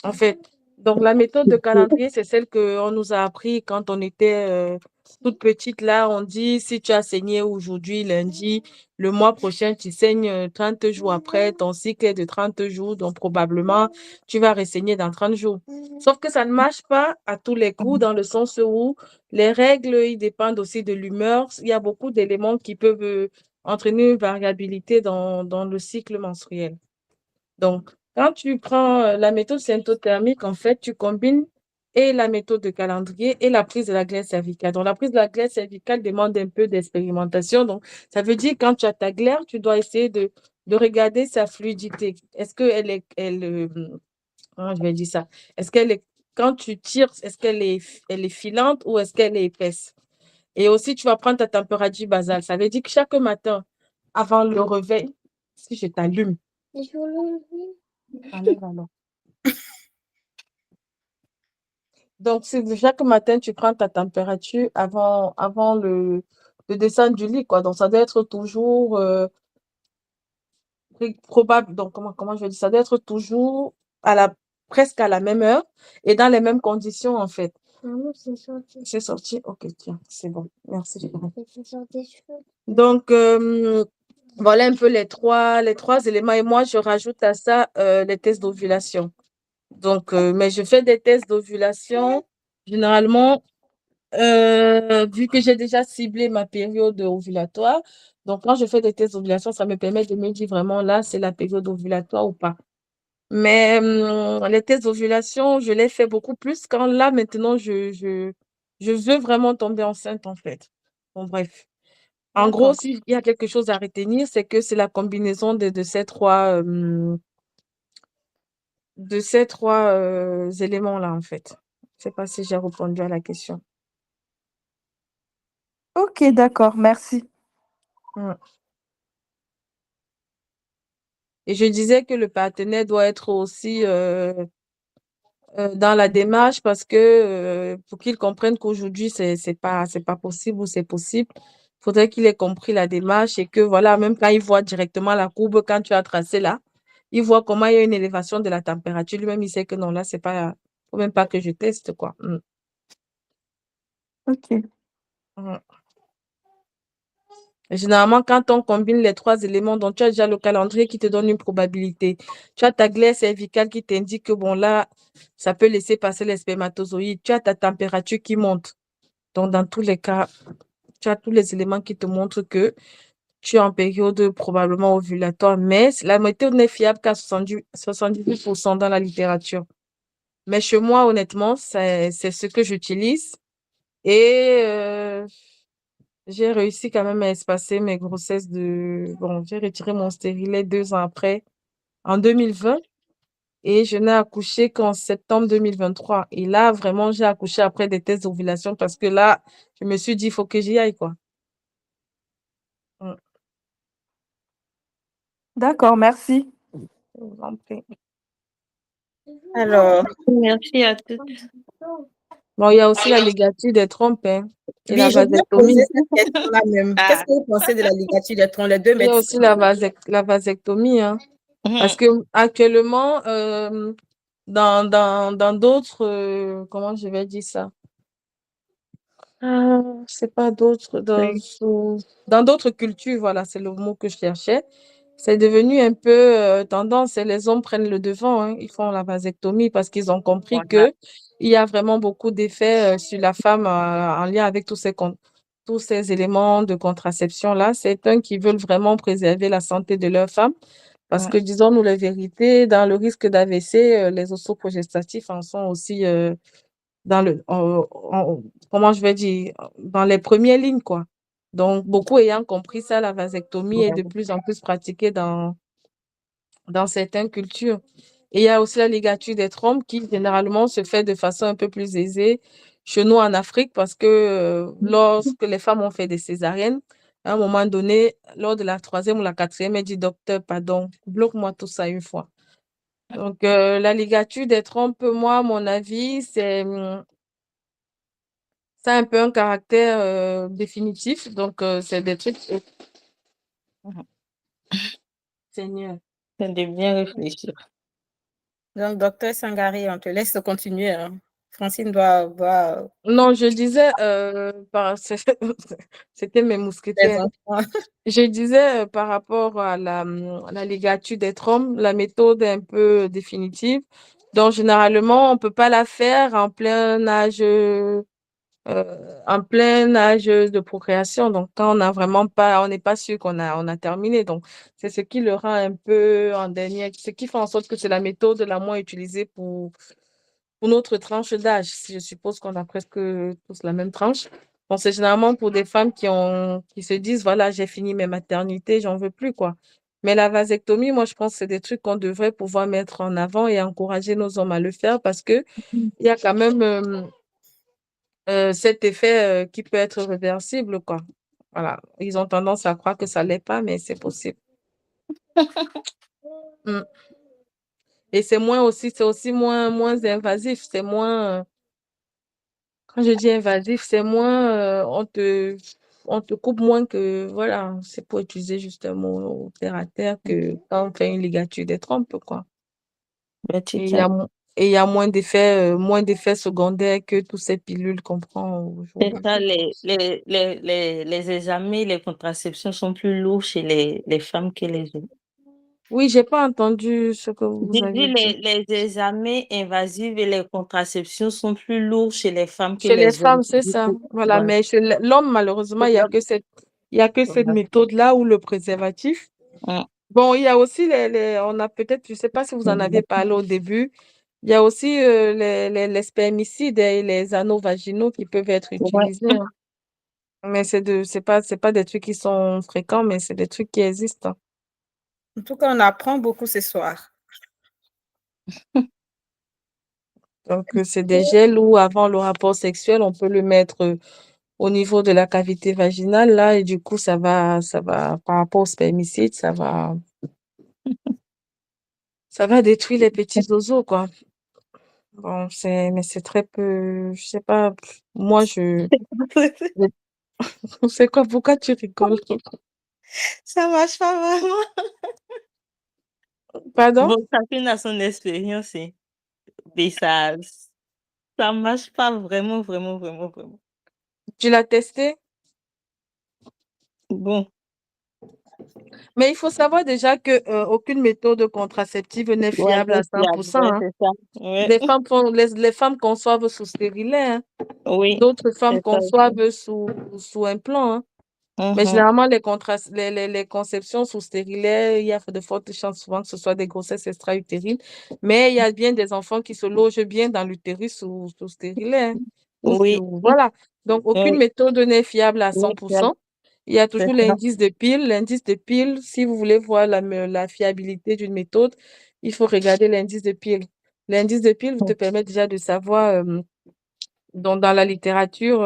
En fait, donc la méthode de calendrier, c'est celle qu'on nous a appris quand on était toute petite. Là, on dit si tu as saigné aujourd'hui, lundi, le mois prochain, tu saignes 30 jours après, ton cycle est de 30 jours, donc probablement tu vas ressaigner dans 30 jours. Sauf que ça ne marche pas à tous les coups, dans le sens où les règles, ils dépendent aussi de l'humeur. Il y a beaucoup d'éléments qui peuvent entraîner une variabilité dans le cycle menstruel. Donc, quand tu prends la méthode symptothermique, en fait, tu combines et la méthode de calendrier et la prise de la glaire cervicale. Donc, la prise de la glaire cervicale demande un peu d'expérimentation. Donc, ça veut dire quand tu as ta glaire, tu dois essayer de regarder sa fluidité. Est-ce qu'elle est, comment je vais dire ça? Est-ce qu'elle est, quand tu tires, est-ce elle est filante ou est-ce qu'elle est épaisse? Et aussi, tu vas prendre ta température basale. Ça veut dire que chaque matin, avant le réveil, si je t'allume, enlève alors. Donc, chaque matin, tu prends ta température avant le descendre du lit, quoi. Donc, ça doit être toujours probable. Donc, comment je vais dire? Ça doit être toujours presque à la même heure et dans les mêmes conditions, en fait. Maman, c'est sorti. C'est sorti? Ok, tiens, c'est bon. Merci. C'est sorti des cheveux. Donc, voilà un peu les trois éléments. Et moi, je rajoute à ça les tests d'ovulation. Donc, mais je fais des tests d'ovulation généralement, vu que j'ai déjà ciblé ma période ovulatoire. Donc, quand je fais des tests d'ovulation, ça me permet de me dire vraiment là, c'est la période ovulatoire ou pas. Mais les tests d'ovulation, je les fais beaucoup plus quand là, maintenant, je veux vraiment tomber enceinte, en fait. Bon, bref. En gros, D'accord. s'il y a quelque chose à retenir, c'est que c'est la combinaison de ces trois éléments-là, en fait. Je ne sais pas si j'ai répondu à la question. Ok, d'accord, merci. Mm. Et je disais que le partenaire doit être aussi dans la démarche parce que pour qu'il comprenne qu'aujourd'hui, c'est pas possible ou c'est possible, il faudrait qu'il ait compris la démarche et que voilà, même quand il voit directement la courbe, quand tu as tracé là, il voit comment il y a une élévation de la température. Lui-même, il sait que non, là, c'est pas, faut même pas que je teste, quoi. Mm. Ok. Mm. Et généralement, quand on combine les trois éléments, donc tu as déjà le calendrier qui te donne une probabilité. Tu as ta glaire cervicale qui t'indique que bon, là, ça peut laisser passer les spermatozoïdes. Tu as ta température qui monte. Donc, dans tous les cas, tu as tous les éléments qui te montrent que tu es en période probablement ovulatoire. Mais la méthode n'est fiable qu'à 78% dans la littérature. Mais chez moi, honnêtement, c'est ce que j'utilise. Et j'ai réussi quand même à espacer mes grossesses Bon, j'ai retiré mon stérilet 2 ans après, en 2020, et je n'ai accouché qu'en septembre 2023. Et là, vraiment, j'ai accouché après des tests d'ovulation parce que là, je me suis dit, il faut que j'y aille, quoi. Mm. D'accord, merci. Je vous en prie. Alors, Merci à toutes. Bon, il y a aussi la ligature des trompes, hein, et la oui, je voulais vasectomie. poser cette question-là même. Qu'est-ce Ah. que vous pensez de la ligature des troncs, les deux Il y a aussi médecins? la vasectomie, hein. Parce Mhm. que actuellement, dans d'autres, comment je vais dire ça? C'est pas d'autres, dans d'autres cultures, voilà, c'est le mot que je cherchais. C'est devenu un peu tendance et les hommes prennent le devant, hein. Ils font la vasectomie parce qu'ils ont compris Voilà. que il y a vraiment beaucoup d'effets sur la femme en lien avec tous ces éléments de contraception là. C'est eux qui veulent vraiment préserver la santé de leur femme parce que, disons-nous la vérité, dans le risque d'AVC, les ossoprogestatifs en sont aussi dans comment je vais dire, dans les premières lignes, quoi. Donc, beaucoup ayant compris ça, la vasectomie est de plus en plus pratiquée dans certaines cultures. Et il y a aussi la ligature des trompes qui, généralement, se fait de façon un peu plus aisée chez nous en Afrique parce que lorsque les femmes ont fait des césariennes, À un moment donné, lors de la 3e ou la 4e, elle dit, docteur, pardon, bloque-moi tout ça une fois. Donc, la ligature des trompes, moi, à mon avis, ça a un peu un caractère définitif. Donc, c'est des trucs. Seigneur. C'est de bien réfléchir. Donc, docteur Sangari, on te laisse continuer, hein. Francine doit Non, je disais, c'était mes les mousquetaires. enfants. Je disais par rapport à la ligature des trompes, la méthode est un peu définitive. Donc, généralement, on ne peut pas la faire en plein âge de procréation. Donc, quand on n'a vraiment pas, on n'est pas sûr on a terminé. Donc, c'est ce qui le rend un peu en dernier, ce qui fait en sorte que c'est la méthode la moins utilisée pour notre tranche d'âge. Je suppose qu'on a presque tous la même tranche. Bon, c'est généralement pour des femmes qui se disent, voilà, j'ai fini mes maternités, j'en veux plus, quoi. Mais la vasectomie, moi, je pense que c'est des trucs qu'on devrait pouvoir mettre en avant et encourager nos hommes à le faire parce que il y a quand même cet effet qui peut être réversible, quoi. Voilà. Ils ont tendance à croire que ça l'est pas, mais c'est possible. Mm. Et c'est aussi moins invasif, c'est moins, quand je dis invasif, c'est moins, on te coupe moins que, voilà, c'est pour utiliser juste un mot terre à terre que quand on fait une ligature des trompes, quoi. Ben, tu Et il y tiens. a, et il y a moins d'effets secondaires que toutes ces pilules qu'on prend au jour C'est le ça, jour. les examens, les contraceptions sont plus lourds chez les femmes que les hommes. Oui, j'ai pas entendu ce que vous J'ai dit avez dit. les examens invasifs et les contraceptions sont plus lourds chez les femmes que Chez les les hommes. femmes, c'est Du ça. coup, Voilà. voilà. Mais chez l'homme, malheureusement, C'est l'homme. il y a que cette Voilà. méthode-là ou le préservatif. Mm. Bon, il y a aussi on a peut-être, je sais pas si vous en aviez parlé au début, il y a aussi les spermicides et les anneaux vaginaux qui peuvent être Ouais. utilisés, hein. Mais c'est pas des trucs qui sont fréquents, mais c'est des trucs qui existent, hein. En tout cas, on apprend beaucoup ce soir. Donc, c'est des gels où avant le rapport sexuel, on peut le mettre au niveau de la cavité vaginale, là, et du coup, par rapport aux spermicides, ça va détruire les petits oiseaux, quoi. Bon, mais c'est très peu, je sais pas, moi, c'est quoi, pourquoi tu rigoles? Ça marche pas vraiment. Pardon? Bon, chacune a son expérience, hein. Mais ça marche pas vraiment, vraiment, vraiment, vraiment. Tu l'as testé? Bon, Mais il faut savoir déjà que aucune méthode contraceptive n'est ouais, fiable mais à fiable, 100%, ouais, hein. c'est ça. Ouais. Les femmes conçoivent sous stérilet, hein. Oui, D'autres femmes c'est ça aussi. conçoivent sous implant, hein. Mais Mhm. généralement, les conceptions sous stérilet, il y a de fortes chances souvent que ce soit des grossesses extra-utérines. Mais il y a bien des enfants qui se logent bien dans l'utérus sous stérilet, hein. Oui, Voilà. Donc, aucune oui, méthode n'est fiable à oui, fiable, 100%. Il y a c'est toujours ça. l'indice de pile. L'indice de pile, si vous voulez voir la fiabilité d'une méthode, il faut regarder l'indice de pile. L'indice de pile vous te permet déjà de savoir, dans la littérature,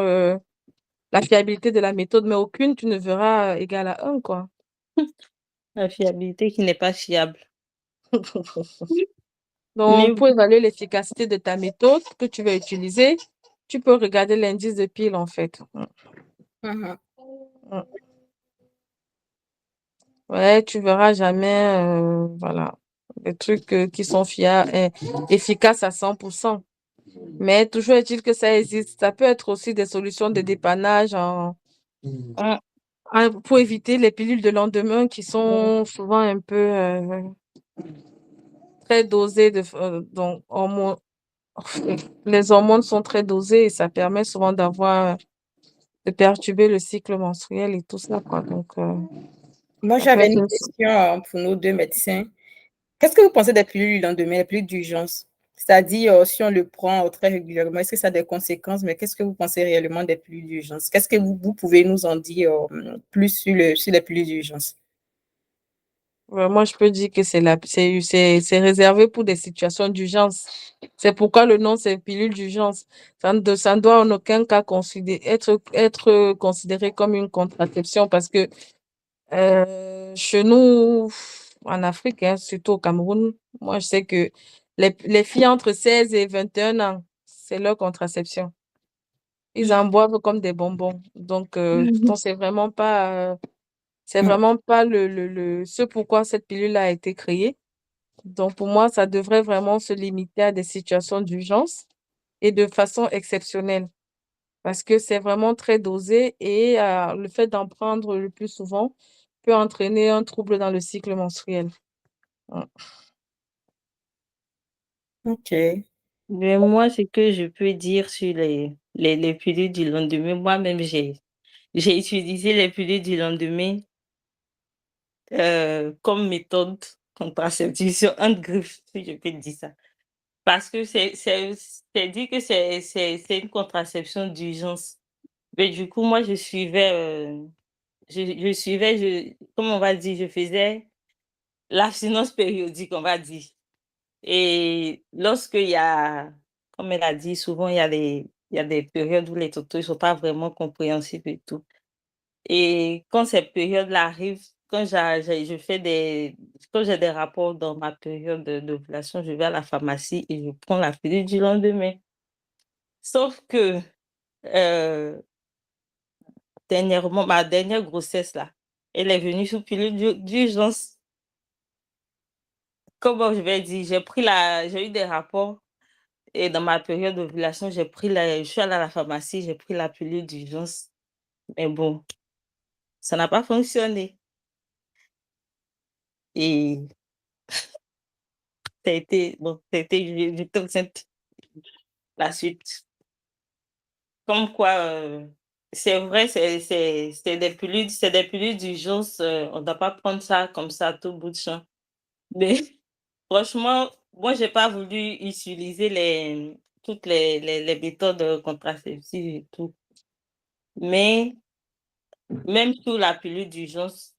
la fiabilité de la méthode, mais aucune, tu ne verras égale à 1, quoi. La fiabilité qui n'est pas fiable. Mais Donc, pour évaluer l'efficacité de ta méthode que tu vas utiliser, tu peux regarder l'indice de pile, en fait. Mhm. Ouais, tu verras jamais, voilà, des trucs qui sont efficaces à 100%. Mais toujours est-il que ça existe. Ça peut être aussi des solutions de dépannage ah, pour éviter les pilules de lendemain qui sont souvent un peu très dosées donc les hormones sont très dosées et ça permet souvent de perturber le cycle menstruel et tout ça, quoi. Donc, Moi, ça peut j'avais être une question pour nos deux médecins. Qu'est-ce que vous pensez des pilules du lendemain, les pilules d'urgence? C'est-à-dire, si on le prend très régulièrement, est-ce que ça a des conséquences? Mais qu'est-ce que vous pensez réellement des pilules d'urgence? Qu'est-ce que vous pouvez nous en dire plus sur les pilules d'urgence? Moi, je peux dire que c'est réservé pour des situations d'urgence. C'est pourquoi le nom, c'est pilule d'urgence. Ça ne doit en aucun cas être considéré comme une contraception parce que chez nous, en Afrique, hein, surtout au Cameroun, moi, je sais que les filles entre 16 et 21 ans, c'est leur contraception. Ils en boivent comme des bonbons. Donc, c'est vraiment pas ce pourquoi cette pilule a été créée. Donc, pour moi, ça devrait vraiment se limiter à des situations d'urgence et de façon exceptionnelle parce que c'est vraiment très dosé et le fait d'en prendre le plus souvent peut entraîner un trouble dans le cycle menstruel. Mm. Ok. Mais moi, ce que je peux dire sur les pilules du lendemain, moi-même, j'ai utilisé les pilules du lendemain comme méthode contraceptive sur un griffe, si je peux dire ça. Parce que c'est dit que c'est une contraception d'urgence. Mais du coup, moi, comme on va dire, je faisais l'abstinence périodique, on va dire. Et lorsqu'il y a, comme elle a dit, souvent il y a des périodes où les totos ne sont pas vraiment compréhensifs et tout. Et quand ces périodes-là arrivent, quand j'ai des rapports dans ma période d'ovulation, je vais à la pharmacie et je prends la pilule du lendemain. Sauf que euh, dernièrement, ma dernière grossesse là, elle est venue sous pilule d'urgence. Comment je vais dire, j'ai eu des rapports et dans ma période d'ovulation, je suis allée à la pharmacie, j'ai pris la pilule d'urgence. Mais bon, ça n'a pas fonctionné. Et j'étais enceinte la suite. Comme quoi, c'est vrai, c'est des pilules d'urgence, on ne doit pas prendre ça comme ça à tout bout de champ. Mais franchement, moi, j'ai pas voulu utiliser toutes les méthodes contraceptives et tout. Mais même sous la pilule d'urgence,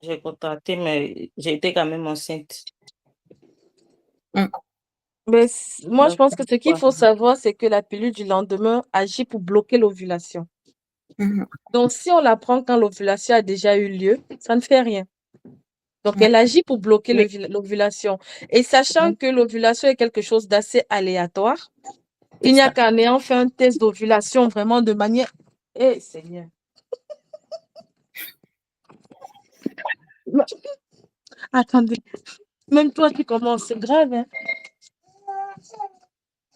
j'ai contracté, mais j'ai été quand même enceinte. Mm. Mais moi, je Donc, pense que ce qu'il voilà. faut savoir, c'est que la pilule du lendemain agit pour bloquer l'ovulation. Mhm. Donc, si on la prend quand l'ovulation a déjà eu lieu, ça ne fait rien. Donc, Ouais. elle agit pour bloquer Oui. l'ovulation. Et sachant que l'ovulation est quelque chose d'assez aléatoire, C'est il n'y a ça. qu'en ayant fait un test d'ovulation vraiment de manière... Eh, Seigneur. Attendez, même toi, tu commences, c'est grave, hein?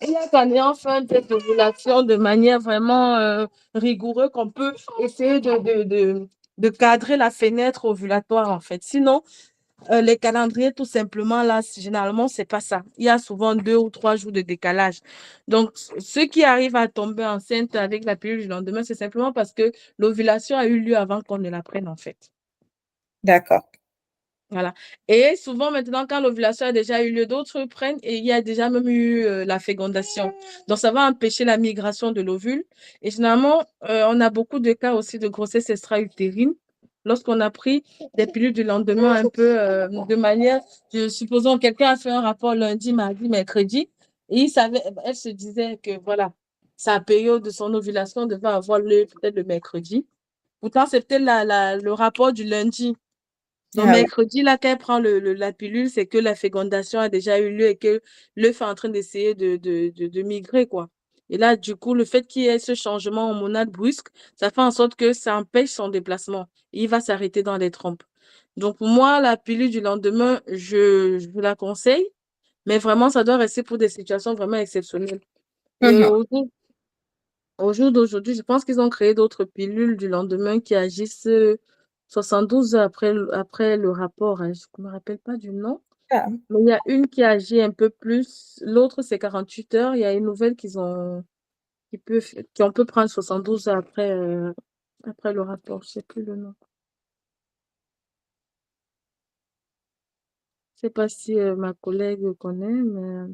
Il y a qu'en ayant fait un test d'ovulation de manière vraiment rigoureuse qu'on peut essayer de cadrer la fenêtre ovulatoire, en fait. Sinon, les calendriers, tout simplement, là, généralement, c'est pas ça. Il y a souvent 2 ou 3 jours de décalage. Donc, ceux qui arrivent à tomber enceinte avec la pilule du lendemain, c'est simplement parce que l'ovulation a eu lieu avant qu'on ne la prenne, en fait. D'accord. Voilà. Et souvent, maintenant, quand l'ovulation a déjà eu lieu, d'autres prennent et il y a déjà même eu la fécondation. Donc, ça va empêcher la migration de l'ovule. Et généralement, on a beaucoup de cas aussi de grossesse extra-utérine lorsqu'on a pris des pilules du lendemain un peu de manière, supposons quelqu'un a fait un rapport lundi, mardi, mercredi, et elle se disait que voilà, sa période de son ovulation devait avoir lieu peut-être le mercredi. Pourtant, c'est peut-être le rapport du lundi. Donc, Ah oui. mercredi, là, quand elle prend la pilule, c'est que la fécondation a déjà eu lieu et que l'œuf est en train d'essayer de migrer, quoi. Et là, du coup, le fait qu'il y ait ce changement hormonal brusque, ça fait en sorte que ça empêche son déplacement. Il va s'arrêter dans les trompes. Donc, pour moi, la pilule du lendemain, je vous la conseille, mais vraiment, ça doit rester pour des situations vraiment exceptionnelles. Et Mhm. au jour d'aujourd'hui, je pense qu'ils ont créé d'autres pilules du lendemain qui agissent 72 heures après le rapport, hein. Je ne me rappelle pas du nom, Ah, mais il y a une qui agit un peu plus. L'autre, c'est 48 heures. Il y a une nouvelle qu'on peut prendre 72 heures après le rapport. Je ne sais plus le nom. Je ne sais pas si ma collègue connaît, mais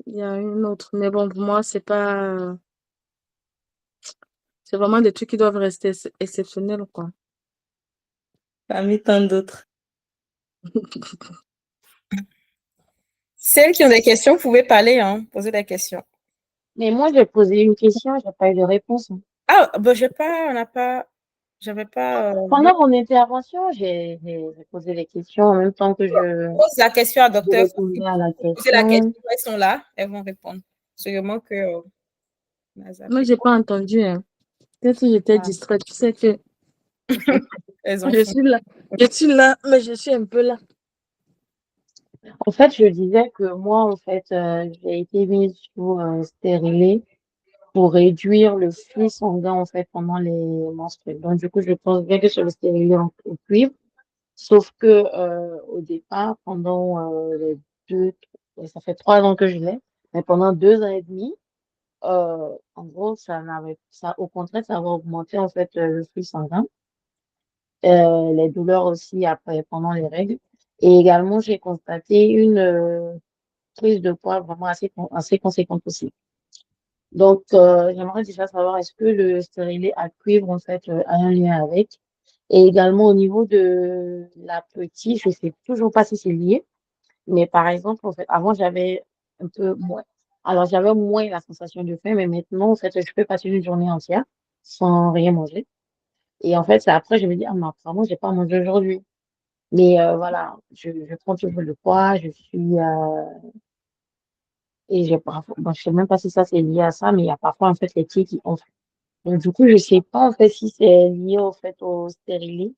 il y a une autre. Mais bon, pour moi, c'est vraiment des trucs qui doivent rester exceptionnels, quoi. Parmi tant d'autres. Celles qui ont des questions, vous pouvez parler, hein, poser des questions. Mais moi, j'ai posé une question, j'ai pas eu de réponse. Ah, ben, j'avais pas. Pendant mon intervention, j'ai posé des questions en même temps que je Pose la question à docteur. répondais à la Posez la question, question. elles sont là, elles vont répondre. Sûrement que. Moi, j'ai pas entendu. Hein. Peut-être que j'étais distraite. Tu sais que Elles ont je suis là. Je suis là, mais je suis un peu là. En fait, je disais que moi, en fait, j'ai été mise sous stérilet pour réduire le flux sanguin, en fait, pendant les menstrues. Donc, du coup, je pense bien que sur le stérilet au cuivre. Sauf que au départ, pendant les ça fait 3 ans que je l'ai, mais pendant 2 ans et demi, en gros, au contraire, ça va augmenter en fait le flux sanguin, les douleurs aussi après pendant les règles, et également j'ai constaté une prise de poids vraiment assez conséquente aussi. Donc, j'aimerais déjà savoir est-ce que le stérilet à cuivre en fait a un lien avec. Et également au niveau de la petite, je sais toujours pas si c'est lié, mais par exemple, en fait, avant j'avais un peu moins. Alors j'avais moins la sensation de faim, mais maintenant, en fait, je peux passer une journée entière sans rien manger. Et en fait, c'est après, je me dis, ah, mais apparemment, j'ai pas mangé aujourd'hui. Mais voilà, je prends toujours le poids, et j'ai parfois, bon, je sais même pas si ça c'est lié à ça, mais il y a parfois en fait les pieds qui ont. Donc du coup, je sais pas en fait si c'est lié en fait au stérilet.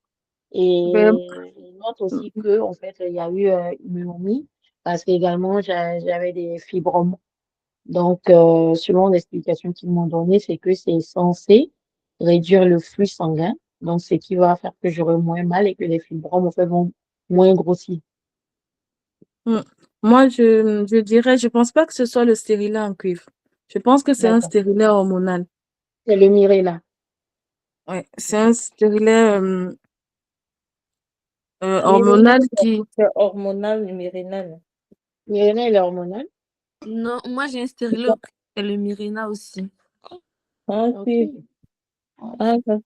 Ben, Et je note aussi que en fait il y a eu une myomie parce qu'également j'avais des fibromes. Donc selon l'explication qu'ils m'ont donnée, c'est que c'est censé réduire le flux sanguin. Donc ce qui va faire que j'aurai moins mal et que les fibromes en fait vont moins grossir. moi, je dirais, je pense pas que ce soit le stérilet en cuivre. Je pense que c'est un D'accord. stérilet hormonal. C'est le Mirella. Ouais, c'est un stérilet Myrénal, hormonal qui. c'est hormonal, myrénal. Mirella, il est hormonal. Non, moi j'ai un stérilet et le Mirena aussi. Ah, Ok. oui. Ah, ça,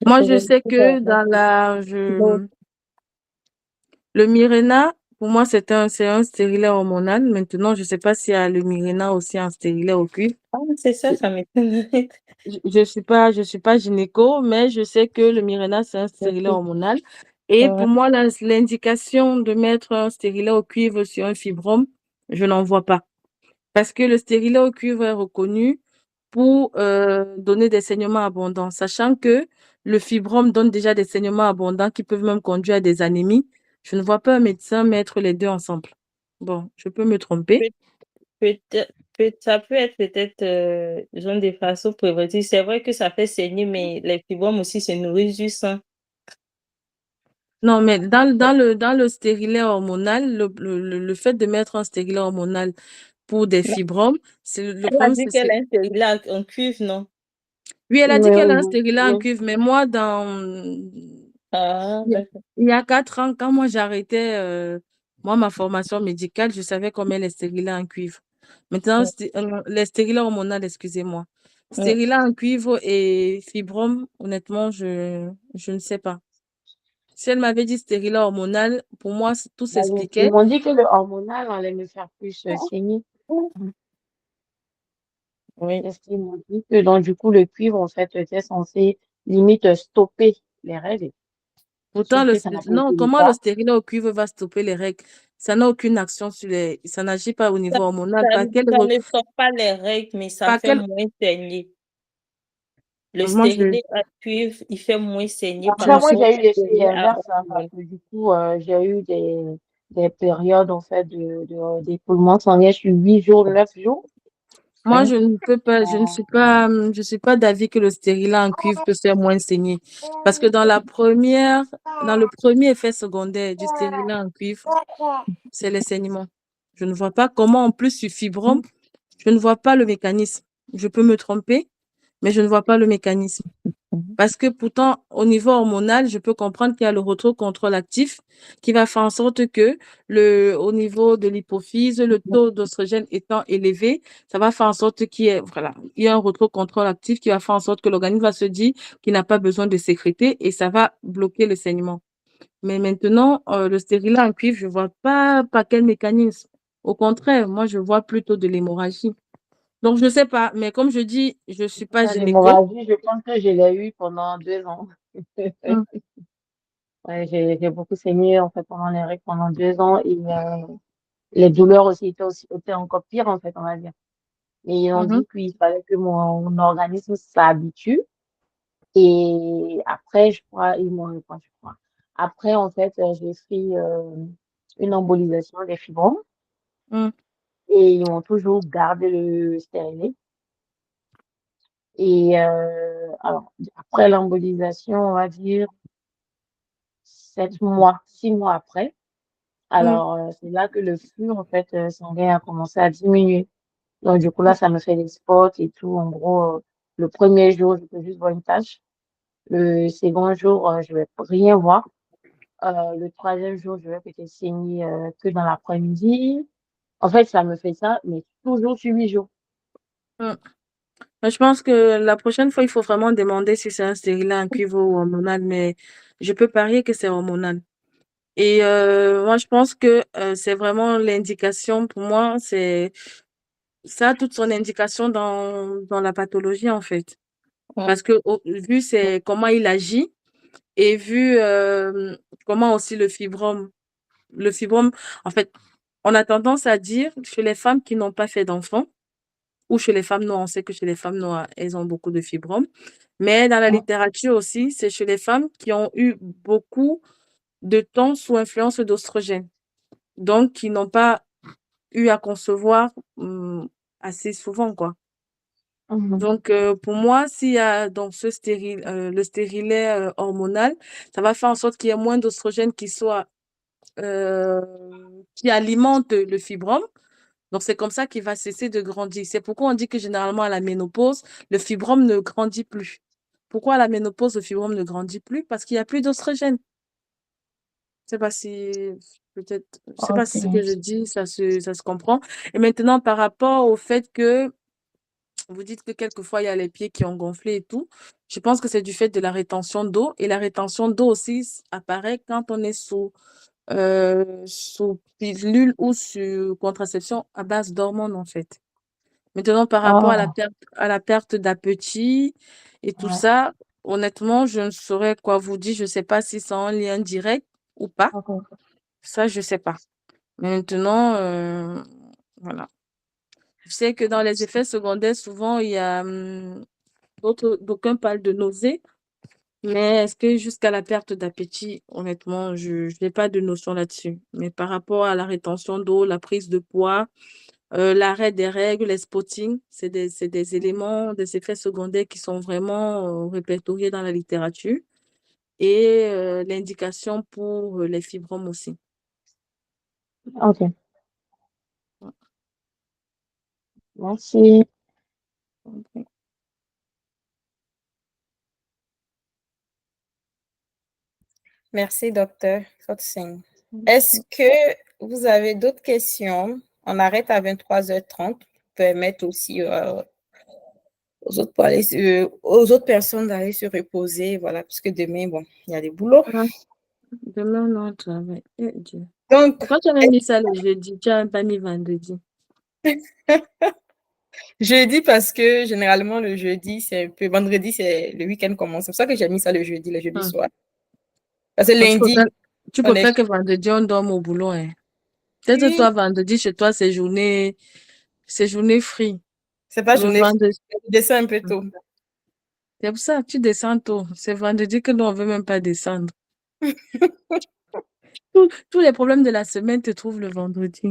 Moi, je je vais sais le faire. que Donc, le Mirena, pour moi, c'est un stérilet hormonal. Maintenant, je sais pas s'il y a le Mirena aussi en stérilet au cuivre. ah, c'est ça, ça m'étonnerait. Je suis pas gynéco, mais je sais que le Mirena, c'est un stérilet hormonal. Et Ouais. pour moi, l'indication de mettre un stérilet au cuivre sur un fibrome, je n'en vois pas. Parce que le stérilet au cuivre est reconnu pour donner des saignements abondants, sachant que le fibrome donne déjà des saignements abondants qui peuvent même conduire à des anémies. Je ne vois pas un médecin mettre les deux ensemble. Bon, je peux me tromper. Ça peut être peut-être genre des façons préventives. C'est vrai que ça fait saigner, mais les fibromes aussi se nourrissent du sang. Non, mais dans le stérilet hormonal, le fait de mettre un stérilet hormonal pour des fibromes, le Elle a problème, dit qu'elle a un stérilet en cuivre, non? Oui, elle a dit Oui, qu'elle a un oui, stérilet en oui. cuivre, mais moi, Ah, d'accord. il y a 4 ans, quand moi j'arrêtais ma formation médicale, je savais combien les stérilets en cuivre. Maintenant, Mm, les stérilets hormonaux, excusez-moi. mm. Stérilet en cuivre et fibrome, honnêtement, je ne sais pas. Si elle m'avait dit stérilet hormonal, pour moi, tout Bah, ils s'expliquait. m'ont dit que le hormonal allait me faire plus saigner. Oui. C'est ce qu'ils m'ont dit que donc du coup le cuivre en fait était censé limite stopper les règles. Pourtant, Sauf que ça n'a pas non, été le comment le cas. stérilet au cuivre va stopper les règles? Ça n'a aucune action sur les, ça n'agit pas au Ça, niveau hormonal. ça, ça ne stoppe pas les règles, mais ça Par fait quel, moins saigner. Le moi, je, stérilet à cuivre, il fait moins saigner par Après, moi, rapport au j'ai eu l'effet stérilet à inverse hein, parce hormones. que du coup, j'ai eu des périodes en fait d'écoulement sanguin sur 8 jours, 9 jours. moi, Donc, je ne peux pas, je suis pas d'avis que le stérilet en cuivre peut faire moins saigner. Parce que dans le premier effet secondaire du stérilet en cuivre, c'est les saignements. Je ne vois pas comment, en plus, sur fibrome, je ne vois pas le mécanisme. Je peux me tromper, mais je ne vois pas le mécanisme. Parce que pourtant, au niveau hormonal, je peux comprendre qu'il y a le contrôle actif qui va faire en sorte que au niveau de l'hypophyse, le taux d'oestrogène étant élevé, ça va faire en sorte il y a un contrôle actif qui va faire en sorte que l'organisme va se dire qu'il n'a pas besoin de sécréter et ça va bloquer le saignement. Mais maintenant, le stérilet en cuivre, je vois pas par quel mécanisme. Au contraire, moi, je vois plutôt de l'hémorragie. Donc, je sais pas, mais comme je dis, je suis pas gynéco. L'hémorragie, je pense que je l'ai eu pendant 2 ans. Hum, Ouais, j'ai beaucoup saigné en fait pendant les règles pendant 2 ans et les douleurs aussi étaient encore pires en fait, on va dire. Mais ils ont mhm, dit qu'il fallait que mon organisme s'habitue et après, je crois, ils m'ont répondu, je crois. Après, en fait, j'ai fait une embolisation des fibromes hum, et ils m'ont toujours gardé le stérilet. Et alors, après l'embolisation, on va dire 7 mois, 6 mois après, hum. alors c'est là que le flux, en fait, sanguin a commencé à diminuer. Donc, du coup, là, ça me fait des spots et tout. En gros, le premier jour, je peux juste voir une tache. Le second jour, je vais rien voir. Le troisième jour, je vais peut-être saigner que dans l'après-midi. En fait, ça me fait ça, mais toujours sur 8 jours. Hum. Mais je pense que la prochaine fois, il faut vraiment demander si c'est un stérilet en cuivre ou hormonal, mais je peux parier que c'est hormonal. Et moi, je pense que c'est vraiment l'indication, pour moi, ça a toute son indication dans la pathologie, en fait. Ouais. Parce que vu c'est comment il agit et vu comment aussi le fibrome, en fait, on a tendance à dire chez les femmes qui n'ont pas fait d'enfants, ou chez les femmes noires, on sait que chez les femmes noires, elles ont beaucoup de fibromes. Mais dans la littérature aussi, c'est chez les femmes qui ont eu beaucoup de temps sous influence d'oestrogènes, donc qui n'ont pas eu à concevoir assez souvent, quoi. Mhm. Donc, pour moi, s'il y a donc le stérilet hormonal, ça va faire en sorte qu'il y ait moins d'oestrogènes euh, qui alimentent le fibrome. Donc, c'est comme ça qu'il va cesser de grandir. C'est pourquoi on dit que généralement, à la ménopause, le fibrome ne grandit plus. Pourquoi à la ménopause, le fibrome ne grandit plus? Parce qu'il n'y a plus d'oestrogènes. Je sais pas si, peut-être, je sais pas Ok. si ce que je dis, ça se comprend. Et maintenant, par rapport au fait que vous dites que quelquefois, il y a les pieds qui ont gonflé et tout, je pense que c'est du fait de la rétention d'eau. Et la rétention d'eau aussi apparaît quand on est sous pilule ou sur contraception à base d'hormones, en fait. Maintenant, par rapport Ah, à la perte d'appétit et tout ouais. ça, honnêtement, je ne saurais quoi vous dire. Je ne sais pas si c'est en lien direct ou pas. Ok. Ça, je ne sais pas. Maintenant, voilà. Je sais que dans les effets secondaires, souvent, il y a d'aucuns parlent de nausées, mais est-ce que jusqu'à la perte d'appétit, honnêtement, je n'ai pas de notion là-dessus. Mais par rapport à la rétention d'eau, la prise de poids, l'arrêt des règles, les spottings, c'est des éléments, des effets secondaires qui sont vraiment répertoriés dans la littérature et l'indication pour les fibromes aussi. Ok. Merci. Merci, docteur Fotsing. Est-ce que vous avez d'autres questions? On arrête à 23h30 pour permettre aussi aux autres personnes d'aller se reposer, voilà, parce que demain, bon, il y a des boulots. Demain, non, travail. Eh Dieu. Donc, Pourquoi tu as mis ça le jeudi? Tu n'as pas mis vendredi. jeudi, parce que généralement, le jeudi, c'est un peu. Vendredi, c'est le week-end commence. C'est pour ça que j'ai mis ça le jeudi soir. Parce que lundi, Tu on préfères est. que vendredi, on dorme au boulot, hein? Peut-être Oui, toi, vendredi, chez toi, c'est journée free. c'est pas Le journée. vendredi. Je descends un peu tôt. C'est pour ça que tu descends tôt. C'est vendredi que nous, on ne veut même pas descendre. Tous les problèmes de la semaine te trouvent le vendredi.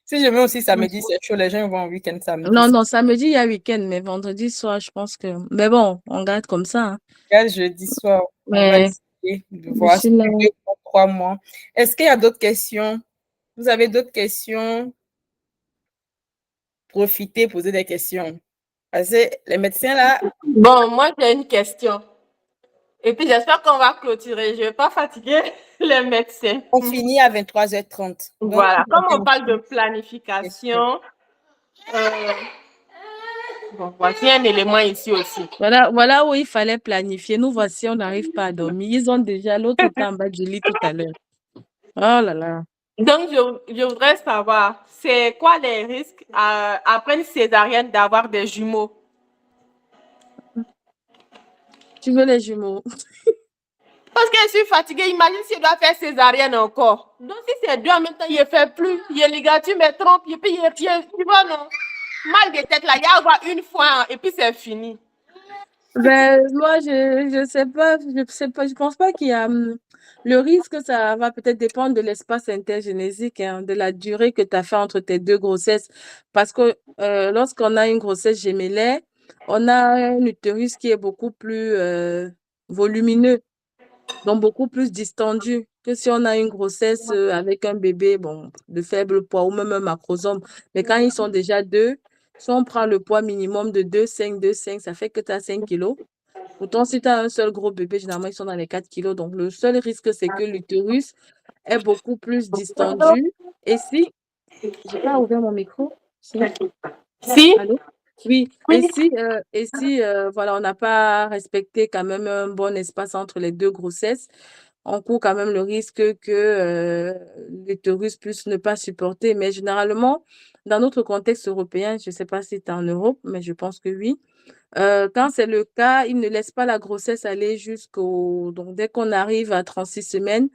Si je mets aussi samedi, c'est chaud. Les gens vont en week-end samedi. Non, samedi, il y a week-end, mais vendredi soir, je pense que. Mais bon, on garde comme ça, hein. Regarde, jeudi soir, on va Mais essayer de je voir suis si là. 2 ou 3 mois. Est-ce qu'il y a d'autres questions? Vous avez d'autres questions? Profitez, posez des questions. Parce que les médecins là, Bon, moi j'ai une question. Et puis j'espère qu'on va clôturer. Je ne vais pas fatiguer les médecins. on finit à 23h30. Donc, Voilà, vous comme avez on parle de une question. planification, euh, Bon, voici un élément ici aussi. Voilà où il fallait planifier. Nous voici, on n'arrive pas à dormir. Ils ont déjà, l'autre était en bas du lit tout à l'heure. Oh là là. Donc, je voudrais savoir, c'est quoi les risques après une césarienne d'avoir des jumeaux? Tu veux les jumeaux? Parce que je suis fatiguée. Imagine si je dois faire césarienne encore. Donc, si c'est deux en même temps, il ne fait plus. Il est ligature, mais trompe, et puis il est pied. Tu vois, non? Mal de tête, là, il y a avoir une fois, et puis c'est fini. Ben, moi, je sais pas, je pense pas qu'il y a le risque, ça va peut-être dépendre de l'espace intergénésique, hein, de la durée que tu as fait entre tes deux grossesses. Parce que lorsqu'on a une grossesse gémellaire, on a un utérus qui est beaucoup plus volumineux, donc beaucoup plus distendu que si on a une grossesse avec un bébé, bon, de faible poids ou même un macrosome. Mais quand ils sont déjà deux, si on prend le poids minimum de 2,5, ça fait que tu as 5 kilos. Pourtant, si tu as un seul gros bébé, généralement, ils sont dans les 4 kilos. Donc, le seul risque, c'est que l'utérus est beaucoup plus distendu. Et si, j'ai pas ouvert mon micro? Si? Allô? Oui. Et si voilà, on n'a pas respecté quand même un bon espace entre les deux grossesses, on court quand même le risque que l'utérus puisse ne pas supporter. Mais généralement, dans notre contexte européen, je ne sais pas si tu es en Europe, mais je pense que oui. Quand c'est le cas, ils ne laissent pas la grossesse aller jusqu'au... Donc, dès qu'on arrive à 36 semaines,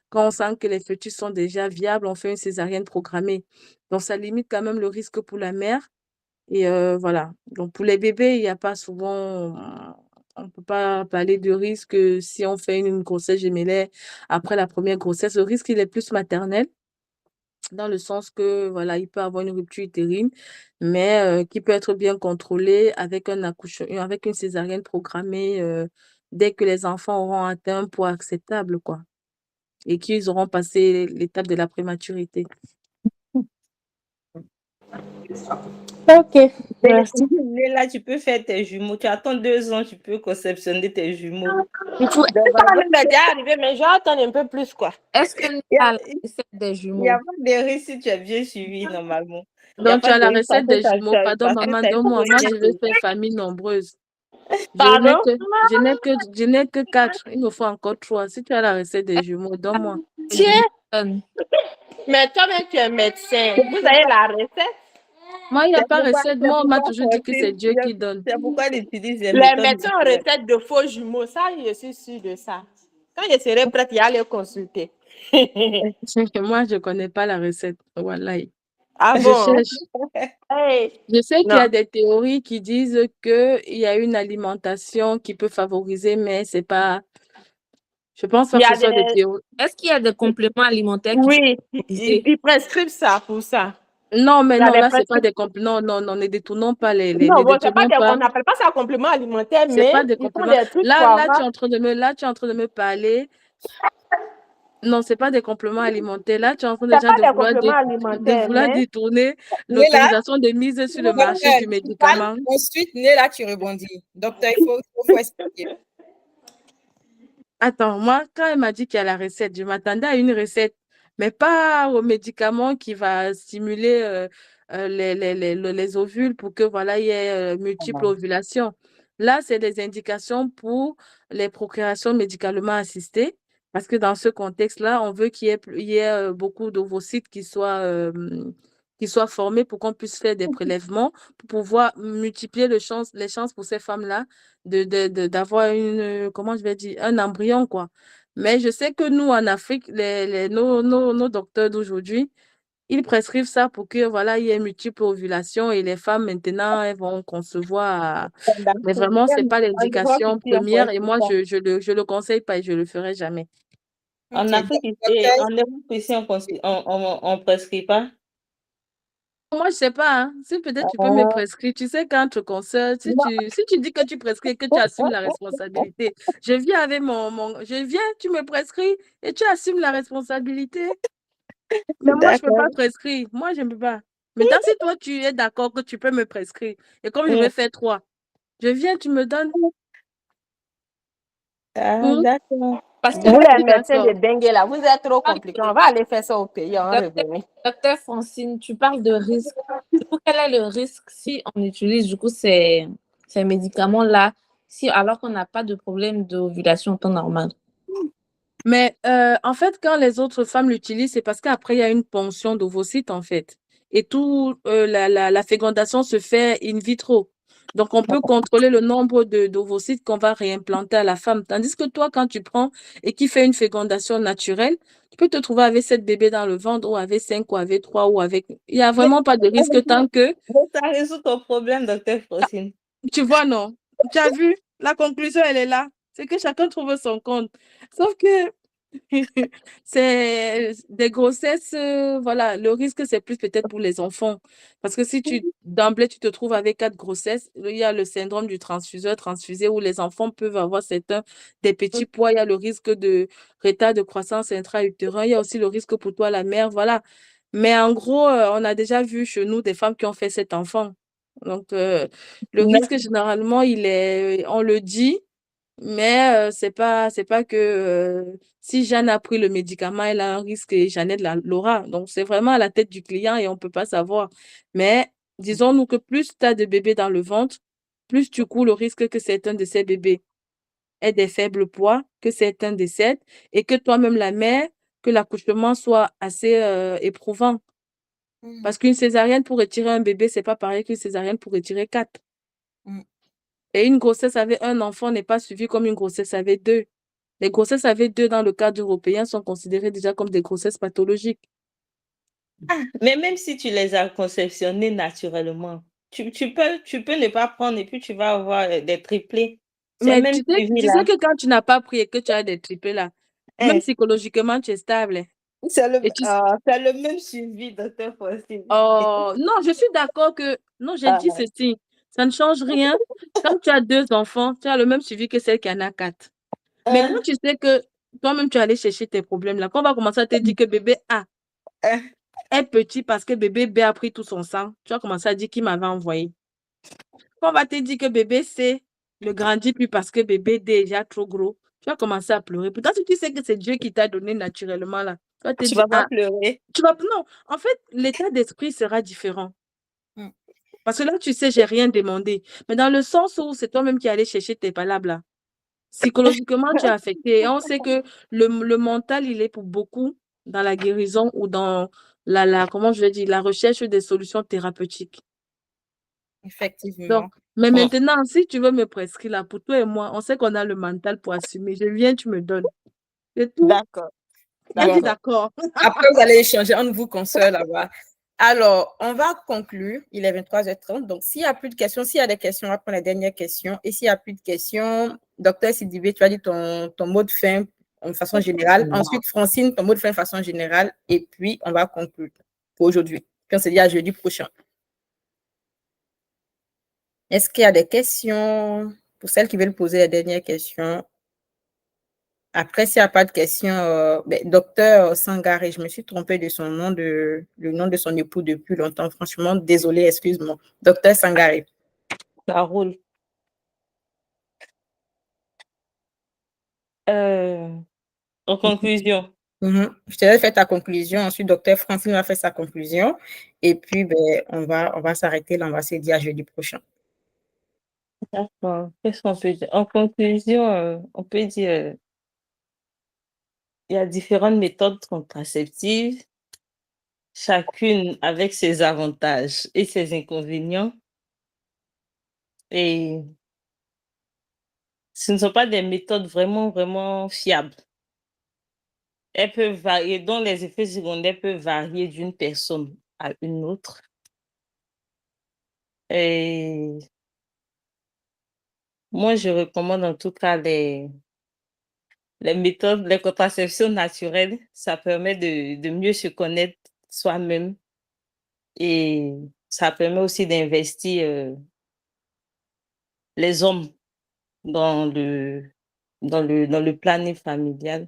quand on sent que les fœtus sont déjà viables, on fait une césarienne programmée. Donc, ça limite quand même le risque pour la mère. Et voilà. Donc, pour les bébés, il n'y a pas souvent... On ne peut pas parler de risque si on fait une grossesse gémellaire après la première grossesse. Le risque, il est plus maternel, dans le sens que, voilà, il peut avoir une rupture utérine, mais qui peut être bien contrôlée avec avec une césarienne programmée dès que les enfants auront atteint un poids acceptable, quoi, et qu'ils auront passé l'étape de la prématurité. Ok. Merci. Là, tu peux faire tes jumeaux. Tu attends 2 ans, tu peux conceptionner tes jumeaux. Ça m'est déjà arrivé, mais je vais attendre un peu plus, quoi. Est-ce que nous Il y a- avons la recette des Il n'y jumeaux? a pas de risque si tu as bien suivi normalement. Il n'y a Donc, tu pas as de la risque parce recette que des jumeaux. Pardon, parce que maman, tu as donne-moi. été Moi, bien je vais suivi. faire famille nombreuse. Pardon? Je n'ai que 4. Il me faut encore 3. Si tu as la recette des jumeaux, donne-moi. Tiens, Donne. mais toi-même, tu es médecin. Vous avez la recette? Moi, il n'y a C'est pas pourquoi, recette. c'est Moi, on m'a pourquoi toujours dit que c'est Dieu qui donne. c'est pourquoi il utilise les Les méthodes médecins ont naturelles. recette de faux jumeaux. Ça, je suis sûre de ça. Quand je serai prête, il y a les consulter. Moi, je ne connais pas la recette. Voilà. Ah Je bon? cherche. Hey. Je sais qu'il y Non. a des théories qui disent qu'il y a une alimentation qui peut favoriser, mais c'est pas. Je pense pas Il y que ce a soit des des... théories. Est-ce qu'il y a des compléments alimentaires qui sont Oui, utilisés? ils prescrivent ça pour ça. Non, mais Il y a non, des là, c'est pas des prescriptions. compléments. Non, non, ne détournons pas Non, ne bon, c'est pas détournons des... pas. on n'appelle pas ça complément alimentaire, C'est mais pas des ils font compléments. des trucs pour Là, tu es avoir... en train de me parler. Non, c'est pas des compléments alimentaires. Là, tu es en train C'est déjà pas des compléments alimentaires, mais... détourner Néla, l'autorisation de mise sur le marché docteur, du tu parles, médicament. ensuite, Néla, tu rebondis. Docteur, il faut expliquer. Attends, moi, quand elle m'a dit qu'il y a la recette, je m'attendais à une recette, mais pas au médicament qui va stimuler les ovules pour que voilà, il y ait multiples ovulations. Là, c'est des indications pour les procréations médicalement assistées, parce que dans ce contexte-là, on veut il y ait beaucoup d'ovocytes qui soient formés pour qu'on puisse faire des prélèvements, pour pouvoir multiplier les chances pour ces femmes-là d'avoir comment je vais dire, un embryon, quoi. Mais je sais que nous, en Afrique, nos docteurs d'aujourd'hui, ils prescrivent ça pour que, voilà, il y ait multiples ovulations et les femmes, maintenant, elles vont concevoir. Mais vraiment, c'est pas Je vois l'indication qu'ici, on première et prescrit moi, ça. je le conseille pas et je le ferai jamais. En Ok, Afrique et docteur, en Europe ici, on prescrit pas. Moi, je sais pas, hein. Si peut-être tu peux me prescrire, tu sais, quand tu consultes, si tu dis que tu prescris et que tu assumes la responsabilité, je viens avec je viens, tu me prescris et tu assumes la responsabilité. Mais moi, je ne peux D'accord. pas prescrire. Moi, je ne peux pas. Maintenant, si toi, tu es d'accord que tu peux me prescrire, et comme je vais faire 3, je viens, tu me donnes. Ah, d'accord. Parce que, Vous, les médecins de d'accord. dengue, là, vous êtes trop compliqués. On va aller faire ça au pays, on va revenir. Docteur Francine, tu parles de risque. Du coup, quel est le risque si on utilise du coup ces médicaments-là, si, alors qu'on n'a pas de problème d'ovulation en temps normal? Mais en fait, quand les autres femmes l'utilisent, c'est parce qu'après, il y a une ponction d'ovocytes, en fait. Et tout, la fécondation se fait in vitro. Donc, on peut contrôler le nombre d'ovocytes qu'on va réimplanter à la femme. Tandis que toi, quand tu prends et qui fait une fécondation naturelle, tu peux te trouver avec 7 bébés dans le ventre, ou avec 5, ou avec 3, ou avec... Il n'y a vraiment pas de risque tant que... Ça résout ton problème, docteur Francine. Tu vois, non? Tu as vu? La conclusion, elle est là. C'est que chacun trouve son compte. Sauf que c'est des grossesses, voilà, le risque, c'est plus peut-être pour les enfants. Parce que si d'emblée, tu te trouves avec 4 grossesses, il y a le syndrome du transfuseur, transfusé, où les enfants peuvent avoir des petits poids. Il y a le risque de retard de croissance intra-utérin. Il y a aussi le risque pour toi, la mère, voilà. Mais en gros, on a déjà vu chez nous des femmes qui ont fait cet enfant. Donc, le risque, généralement, on le dit, mais c'est pas que si Jeanne a pris le médicament, elle a un risque et Jeannette l'aura. Donc, c'est vraiment à la tête du client et on peut pas savoir. Mais disons-nous que plus tu as de bébés dans le ventre, plus tu cours le risque que certains de ces bébés aient des faibles poids, que certains décèdent et que toi-même, la mère, que l'accouchement soit assez éprouvant. Parce qu'une césarienne pour retirer un bébé, c'est pas pareil qu'une césarienne pour retirer 4. Et une grossesse avec un enfant n'est pas suivie comme une grossesse avec 2. Les grossesses avec 2 dans le cadre européen sont considérées déjà comme des grossesses pathologiques. Mais même si tu les as conceptionnées naturellement, tu peux ne pas prendre et puis tu vas avoir des triplés. C'est Mais même tu sais suivi-là. que quand tu n'as pas pris et que tu as des triplés là, même psychologiquement, tu es stable. C'est le, Et tu... c'est le même suivi, docteur Faustine. Oh, non, je suis d'accord que... Non, j'ai dit ceci. Ça ne change rien. Quand tu as 2 enfants, tu as le même suivi que celle qui en a 4. Mais quand tu sais que toi-même, tu es allé chercher tes problèmes là, quand on va commencer à te dire que bébé A est petit parce que bébé B a pris tout son sang, tu vas commencer à dire qui m'avait envoyé. Quand on va te dire que bébé C ne grandit plus parce que bébé D est déjà trop gros, tu vas commencer à pleurer. Pourtant, si tu sais que c'est Dieu qui t'a donné naturellement là, tu vas te Tu dire, vas pas pleurer. non, en fait, l'état d'esprit sera différent. Parce que là, tu sais, j'ai rien demandé. Mais dans le sens où c'est toi-même qui allais chercher tes palabres là. Psychologiquement, tu es affecté. Et on sait que le mental, il est pour beaucoup dans la guérison ou dans comment je vais dire, la recherche des solutions thérapeutiques. Effectivement. Donc, mais maintenant, si tu veux me prescrire là, pour toi et moi, on sait qu'on a le mental pour assumer. Je viens, tu me donnes. C'est tout. D'accord. Elle dit d'accord. Après, vous allez échanger entre vous, consoeurs là-bas. Alors, on va conclure. Il est 23h30. Donc, s'il n'y a plus de questions, s'il y a des questions, on va prendre la dernière question. Et s'il n'y a plus de questions, docteur Sidibé, tu as dit ton mot de fin de façon générale. Ensuite, Francine, ton mot de fin de façon générale. Et puis, on va conclure pour aujourd'hui. Puis, on se dit à jeudi prochain. Est-ce qu'il y a des questions pour celles qui veulent poser les dernières questions? Après, s'il n'y a pas de questions, docteur Sangaré, je me suis trompée de son nom, le nom de son époux depuis longtemps. Franchement, désolée, excuse-moi. Docteur Sangaré. Ça roule. En conclusion. Je te laisse faire ta conclusion. Ensuite, docteur Francine va faire sa conclusion. Et puis, on va s'arrêter là. On va se dire à jeudi prochain. D'accord. Qu'est-ce qu'on peut dire? En conclusion, on peut dire il y a différentes méthodes contraceptives, chacune avec ses avantages et ses inconvénients. Et ce ne sont pas des méthodes vraiment, vraiment fiables. Elles peuvent varier, dont les effets secondaires peuvent varier d'une personne à une autre. Et moi, je recommande en tout cas les méthodes, les contraceptions naturelles. Ça permet de mieux se connaître soi-même et ça permet aussi d'investir les hommes dans le planning familial.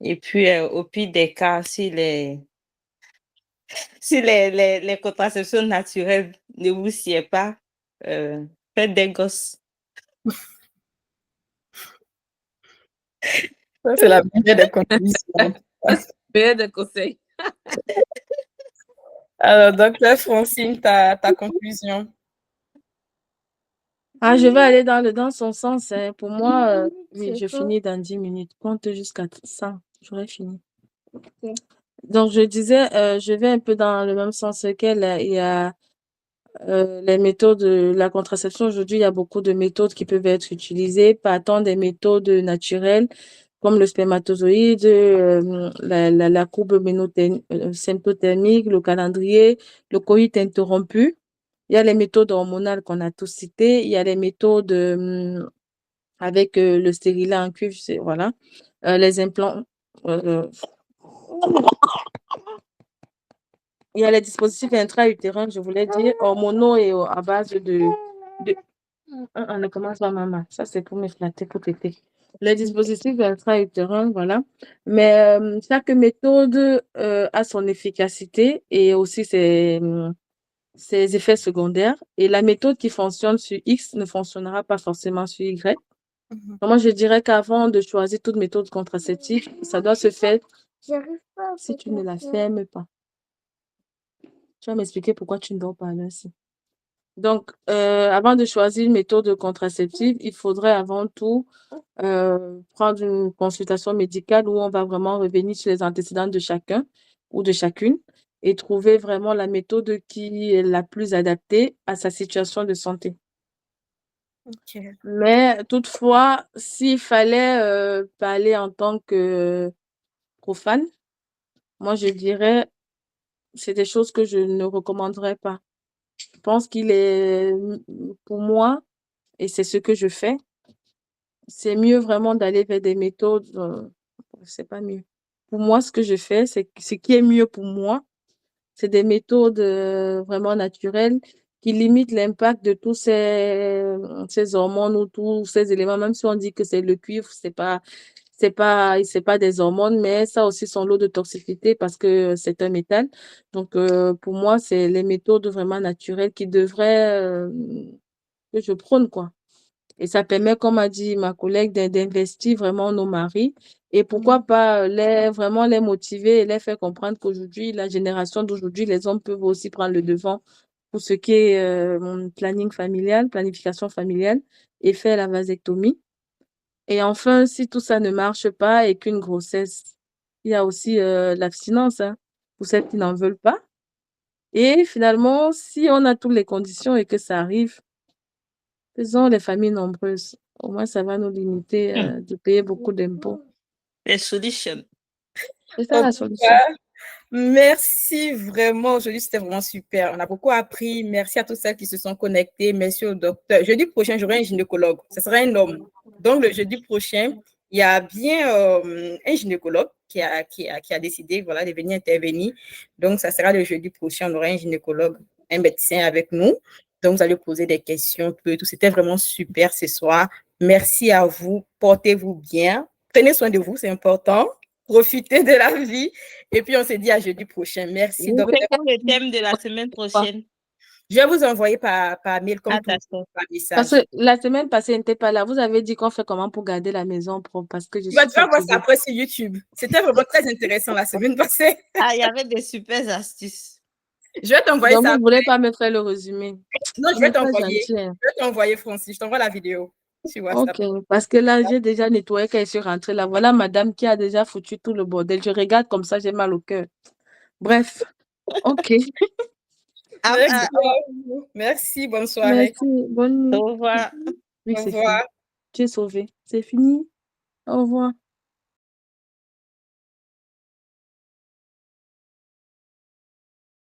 Et puis, au pire des cas, si les contraceptions naturelles ne vous sied pas, faites des gosses. Ça, c'est la meilleure des conclusions. Meilleur des conseils. Alors, docteur Francine, ta conclusion. Ah, je vais aller dans son sens. Hein. Pour moi, oui, je finis dans 10 minutes. Compte jusqu'à 100. J'aurai fini. Donc, je disais, je vais un peu dans le même sens qu'elle. Il y a les méthodes de la contraception. Aujourd'hui, il y a beaucoup de méthodes qui peuvent être utilisées, pas tant des méthodes naturelles comme le spermatozoïde, la courbe symptothermique, le calendrier, le coït interrompu. Il y a les méthodes hormonales qu'on a tous citées. Il y a les méthodes avec le stérilet en cuivre, voilà. Les implants. Il y a les dispositifs intra-utérins, je voulais dire, hormonaux et à base de... On ne commence pas, maman. Ça, c'est pour me flatter, pour t'aider. Les dispositifs intra-utérins, voilà. Mais chaque méthode a son efficacité et aussi ses effets secondaires. Et la méthode qui fonctionne sur X ne fonctionnera pas forcément sur Y. Donc, moi, je dirais qu'avant de choisir toute méthode contraceptive, ça doit se faire si tu ne la fermes pas. Tu vas m'expliquer pourquoi tu ne dors pas là aussi. Donc, avant de choisir une méthode contraceptive, il faudrait avant tout prendre une consultation médicale où on va vraiment revenir sur les antécédents de chacun ou de chacune et trouver vraiment la méthode qui est la plus adaptée à sa situation de santé. Ok. Mais toutefois, s'il fallait parler en tant que profane, moi, je dirais c'est des choses que je ne recommanderais pas. Je pense qu'il est, pour moi, et c'est ce que je fais, c'est mieux vraiment d'aller vers des méthodes, c'est pas mieux. Pour moi, ce que je fais, c'est ce qui est mieux pour moi, c'est des méthodes vraiment naturelles qui limitent l'impact de tous ces hormones ou tous ces éléments, même si on dit que c'est le cuivre, c'est pas des hormones, mais ça aussi son lot de toxicité parce que c'est un métal. Donc, pour moi, c'est les méthodes vraiment naturelles qui devraient, que je prône, quoi. Et ça permet, comme a dit ma collègue, d'investir vraiment nos maris. Et pourquoi pas vraiment les motiver et les faire comprendre qu'aujourd'hui, la génération d'aujourd'hui, les hommes peuvent aussi prendre le devant pour ce qui est planning familial, planification familiale et faire la vasectomie. Et enfin, si tout ça ne marche pas et qu'une grossesse, il y a aussi l'abstinence hein, pour celles qui n'en veulent pas. Et finalement, si on a toutes les conditions et que ça arrive, faisons les familles nombreuses. Au moins, ça va nous limiter de payer beaucoup d'impôts. Les solutions. C'est ça En la tout solution. cas, merci vraiment. Aujourd'hui, c'était vraiment super. On a beaucoup appris. Merci à tous ceux qui se sont connectés. Merci au docteur. Jeudi prochain, j'aurai un gynécologue. Ce sera un homme. Donc, le jeudi prochain, il y a bien un gynécologue qui a décidé voilà, de venir intervenir. Donc, ça sera le jeudi prochain. On aura un gynécologue, un médecin avec nous. Donc, vous allez poser des questions. Tout. C'était vraiment super ce soir. Merci à vous. Portez-vous bien. Prenez soin de vous, c'est important. Profitez de la vie. Et puis, on se dit à jeudi prochain. Merci, Vous docteur. faites le thème de la semaine prochaine. Je vais vous envoyer par mail comme tout, par message. Parce que la semaine passée, elle n'était pas là. Vous avez dit qu'on fait comment pour garder la maison propre parce que je suis Tu vas voir ça fatiguée. après sur YouTube. C'était vraiment très intéressant la semaine passée. Ah, il y avait des super astuces. Je vais t'envoyer Donc, ça. vous ne voulez pas me faire le résumé? Non, je On vais est pas t'envoyer. gentil, hein. Je vais t'envoyer, Francis. Je t'envoie la vidéo sur WhatsApp. Ok, parce que là, j'ai déjà nettoyé quand je suis rentrée là. Voilà madame qui a déjà foutu tout le bordel. Je regarde comme ça, j'ai mal au cœur. Bref, ok. Merci à vous. Merci, bonne soirée. Merci, bonne nuit. Au revoir. Oui, Au c'est revoir. fini. Tu es sauvée. C'est fini. Au revoir.